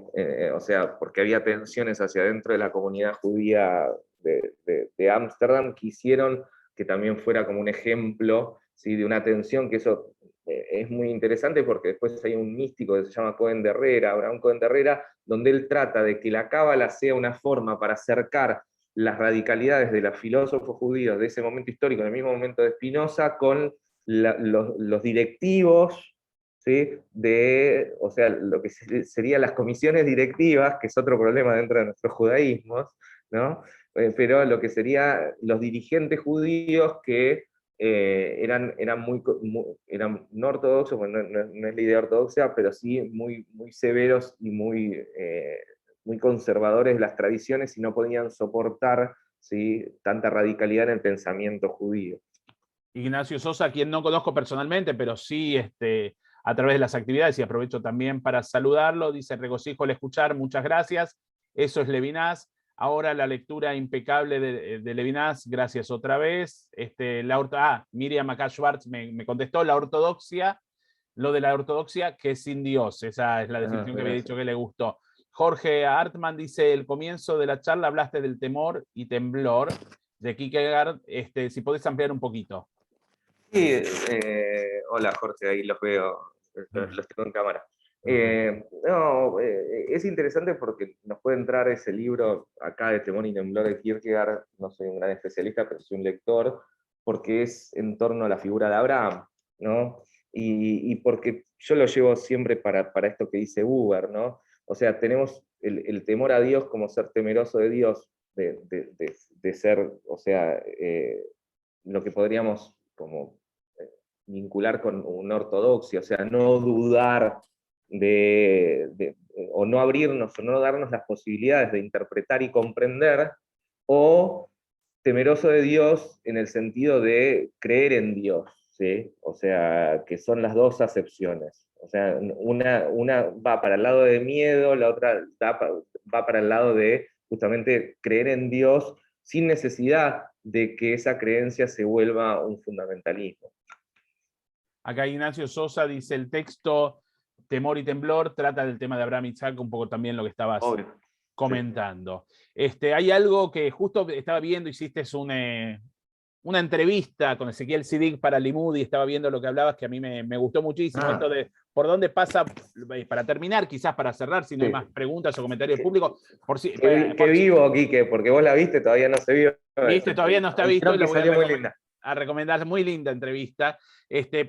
S2: O sea, porque había tensiones hacia adentro de la comunidad judía de Ámsterdam que hicieron que también fuera como un ejemplo, ¿sí?, de una tensión, que eso es muy interesante porque después hay un místico que se llama Cohen de Herrera, Abraham Cohen de Herrera, donde él trata de que la cábala sea una forma para acercar las radicalidades de los filósofos judíos de ese momento histórico, en el mismo momento de Spinoza, con los directivos, ¿sí?, o sea, lo que serían las comisiones directivas, que es otro problema dentro de nuestros judaísmos, ¿no? Pero lo que serían los dirigentes judíos que eran no ortodoxos, bueno, no es la idea ortodoxa, pero sí muy severos y muy conservadores de las tradiciones y no podían soportar, ¿sí?, tanta radicalidad en el pensamiento judío.
S1: Ignacio Sosa, quien no conozco personalmente, pero sí a través de las actividades, y aprovecho también para saludarlo. Dice: regocijo al escuchar, muchas gracias. Eso es Levinas. Ahora la lectura impecable de Levinas, gracias otra vez. Miriam acá Schwartz me contestó: la ortodoxia, lo de la ortodoxia que es sin Dios. Esa es la definición que había dicho que le gustó. Jorge Hartmann dice: el comienzo de la charla hablaste del temor y temblor de Kierkegaard. Si podés ampliar un poquito.
S2: Sí, hola Jorge, ahí los veo, los tengo en cámara. Es interesante porque nos puede entrar ese libro acá de Temor y Temblor de Kierkegaard. No soy un gran especialista, pero soy un lector, porque es en torno a la figura de Abraham, ¿no? Y porque yo lo llevo siempre para esto que dice Buber, ¿no? O sea, tenemos el temor a Dios como ser temeroso de Dios, de ser, o sea, lo que podríamos como vincular con una ortodoxia, o sea, no dudar o no abrirnos, o no darnos las posibilidades de interpretar y comprender, o temeroso de Dios en el sentido de creer en Dios, ¿sí? O sea, que son las dos acepciones. O sea, una va para el lado de miedo, la otra va para el lado de justamente creer en Dios sin necesidad de que esa creencia se vuelva un fundamentalismo.
S1: Acá Ignacio Sosa dice: el texto Temor y Temblor trata del tema de Abraham Isaac, un poco también lo que estabas comentando. Sí. Hay algo que justo estaba viendo, hiciste una entrevista con Ezequiel Sidik para Limud, y estaba viendo lo que hablabas, que a mí me gustó muchísimo, esto de por dónde pasa, para terminar, quizás para cerrar, si no hay más preguntas o comentarios públicos.
S2: Qué vivo, Quique, porque vos la viste, todavía no se vio.
S1: Viste, todavía no está visto.
S2: Creo que salió muy linda.
S1: A recomendar, muy linda entrevista.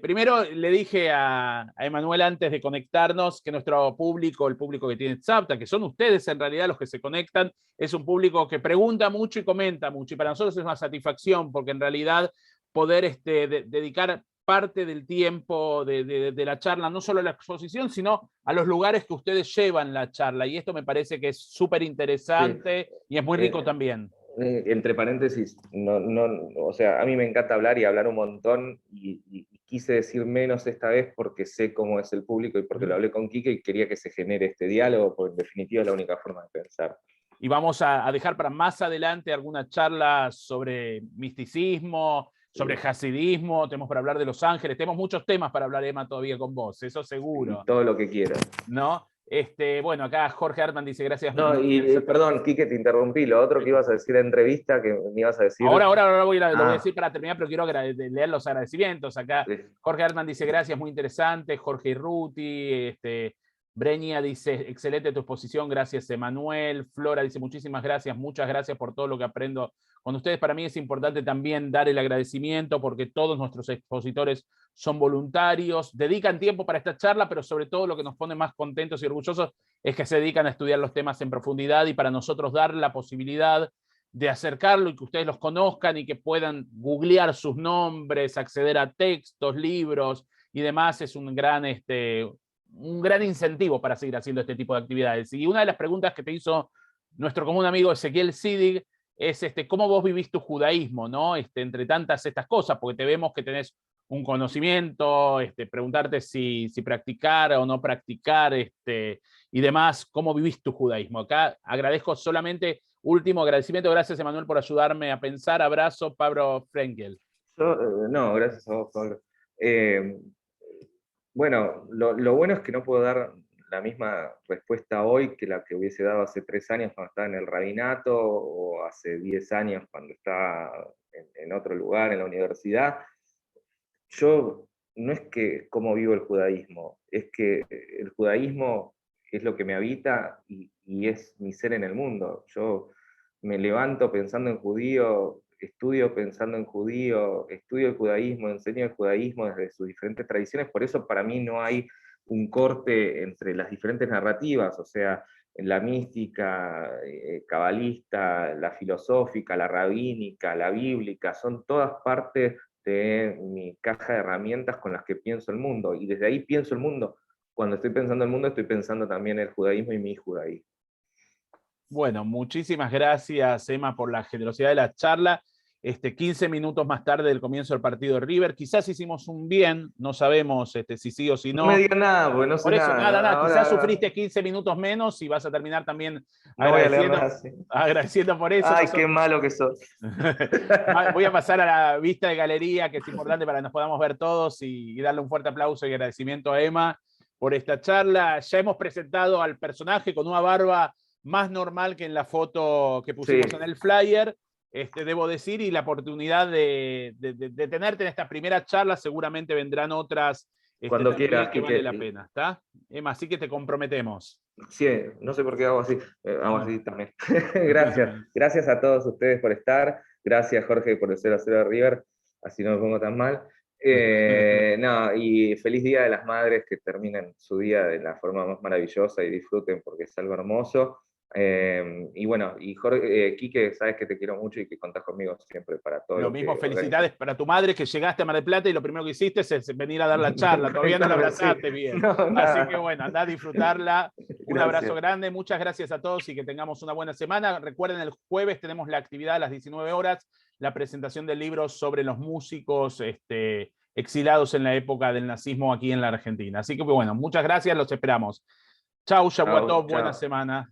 S1: Primero le dije a Emanuel antes de conectarnos que nuestro público, el público que tiene Tzavta, que son ustedes en realidad los que se conectan, es un público que pregunta mucho y comenta mucho, y para nosotros es una satisfacción, porque en realidad poder dedicar parte del tiempo de la charla, no solo a la exposición, sino a los lugares que ustedes llevan la charla, y esto me parece que es súper interesante, sí. Y es muy rico también.
S2: Entre paréntesis, o sea, a mí me encanta hablar y hablar un montón, y quise decir menos esta vez porque sé cómo es el público y porque lo hablé con Quique y quería que se genere este diálogo, porque en definitiva es la única forma de pensar.
S1: Y vamos a dejar para más adelante alguna charla sobre misticismo, sobre hasidismo, tenemos para hablar de Los Ángeles, tenemos muchos temas para hablar, Emma, todavía con vos, eso seguro.
S2: Y todo lo que quieras.
S1: ¿No? Bueno, acá Jorge Hartmann dice: gracias.
S2: No, perdón, Quique, te interrumpí. Lo otro que ibas a decir en entrevista, que me ibas a decir.
S1: Ahora lo voy a decir para terminar, pero quiero leer los agradecimientos. Acá Jorge Hartmann dice: gracias, muy interesante. Jorge Irruti, Breña dice: excelente tu exposición, gracias Emanuel. Flora dice: muchísimas gracias, muchas gracias por todo lo que aprendo con ustedes. Para mí es importante también dar el agradecimiento, porque todos nuestros expositores son voluntarios, dedican tiempo para esta charla, pero sobre todo lo que nos pone más contentos y orgullosos es que se dedican a estudiar los temas en profundidad, y para nosotros dar la posibilidad de acercarlo y que ustedes los conozcan y que puedan googlear sus nombres, acceder a textos, libros y demás, es un gran incentivo para seguir haciendo este tipo de actividades. Y una de las preguntas que te hizo nuestro común amigo Ezequiel Sidig es ¿cómo vos vivís tu judaísmo, ¿no? Entre tantas estas cosas, porque te vemos que tenés un conocimiento, preguntarte si practicar o no practicar, y demás, ¿cómo vivís tu judaísmo? Acá agradezco solamente, último agradecimiento, gracias Emanuel por ayudarme a pensar, abrazo, Pablo Frenkel.
S2: No, gracias a vos, Pablo. Bueno, lo bueno es que no puedo dar la misma respuesta hoy que la que hubiese dado hace 3 años cuando estaba en el rabinato, o hace 10 años cuando estaba en otro lugar, en la universidad. Yo, no es que cómo vivo el judaísmo, es que el judaísmo es lo que me habita y es mi ser en el mundo. Yo me levanto pensando en judío, estudio pensando en judío, estudio el judaísmo, enseño el judaísmo desde sus diferentes tradiciones. Por eso para mí no hay un corte entre las diferentes narrativas, o sea, la mística, cabalista, la filosófica, la rabínica, la bíblica, son todas partes de mi caja de herramientas con las que pienso el mundo, y desde ahí pienso el mundo. Cuando estoy pensando el mundo, estoy pensando también el judaísmo y mi judaísmo.
S1: Bueno, muchísimas gracias, Emma, por la generosidad de la charla. 15 minutos más tarde del comienzo del partido de River. Quizás hicimos un bien, no sabemos si sí o si no.
S2: No me digas nada, porque no sé
S1: Por eso,
S2: nada.
S1: nada.
S2: Ahora,
S1: Quizás sufriste 15 minutos menos y vas a terminar también
S2: no voy a leer nada, sí.
S1: agradeciendo por eso.
S2: Ay, qué malo que sos.
S1: Voy a pasar a la vista de galería, que es importante para que nos podamos ver todos y darle un fuerte aplauso y agradecimiento a Emma por esta charla. Ya hemos presentado al personaje con una barba más normal que en la foto que pusimos en el flyer. Debo decir, y la oportunidad de tenerte en esta primera charla, seguramente vendrán otras
S2: cuando quieras,
S1: que vale la pena, ¿está? Emma, así que te comprometemos.
S2: Sí, no sé por qué hago así también. Gracias a todos ustedes por estar, gracias Jorge por el 0-0 de River, así no me pongo tan mal. No, y feliz Día de las Madres, que terminen su día de la forma más maravillosa y disfruten porque es algo hermoso. Y bueno, y Jorge, Quique, sabes que te quiero mucho y que contás conmigo siempre para todo.
S1: Lo mismo, felicidades para tu madre, que llegaste a Mar del Plata y lo primero que hiciste es venir a dar la charla. Todavía no la abrazaste bien. No, así que bueno, andá a disfrutarla. Un abrazo grande, muchas gracias a todos y que tengamos una buena semana. Recuerden, el jueves tenemos la actividad a las 19 horas, la presentación del libro sobre los músicos exilados en la época del nazismo aquí en la Argentina. Así que bueno, muchas gracias, los esperamos. Chau, Yabuató, buena semana.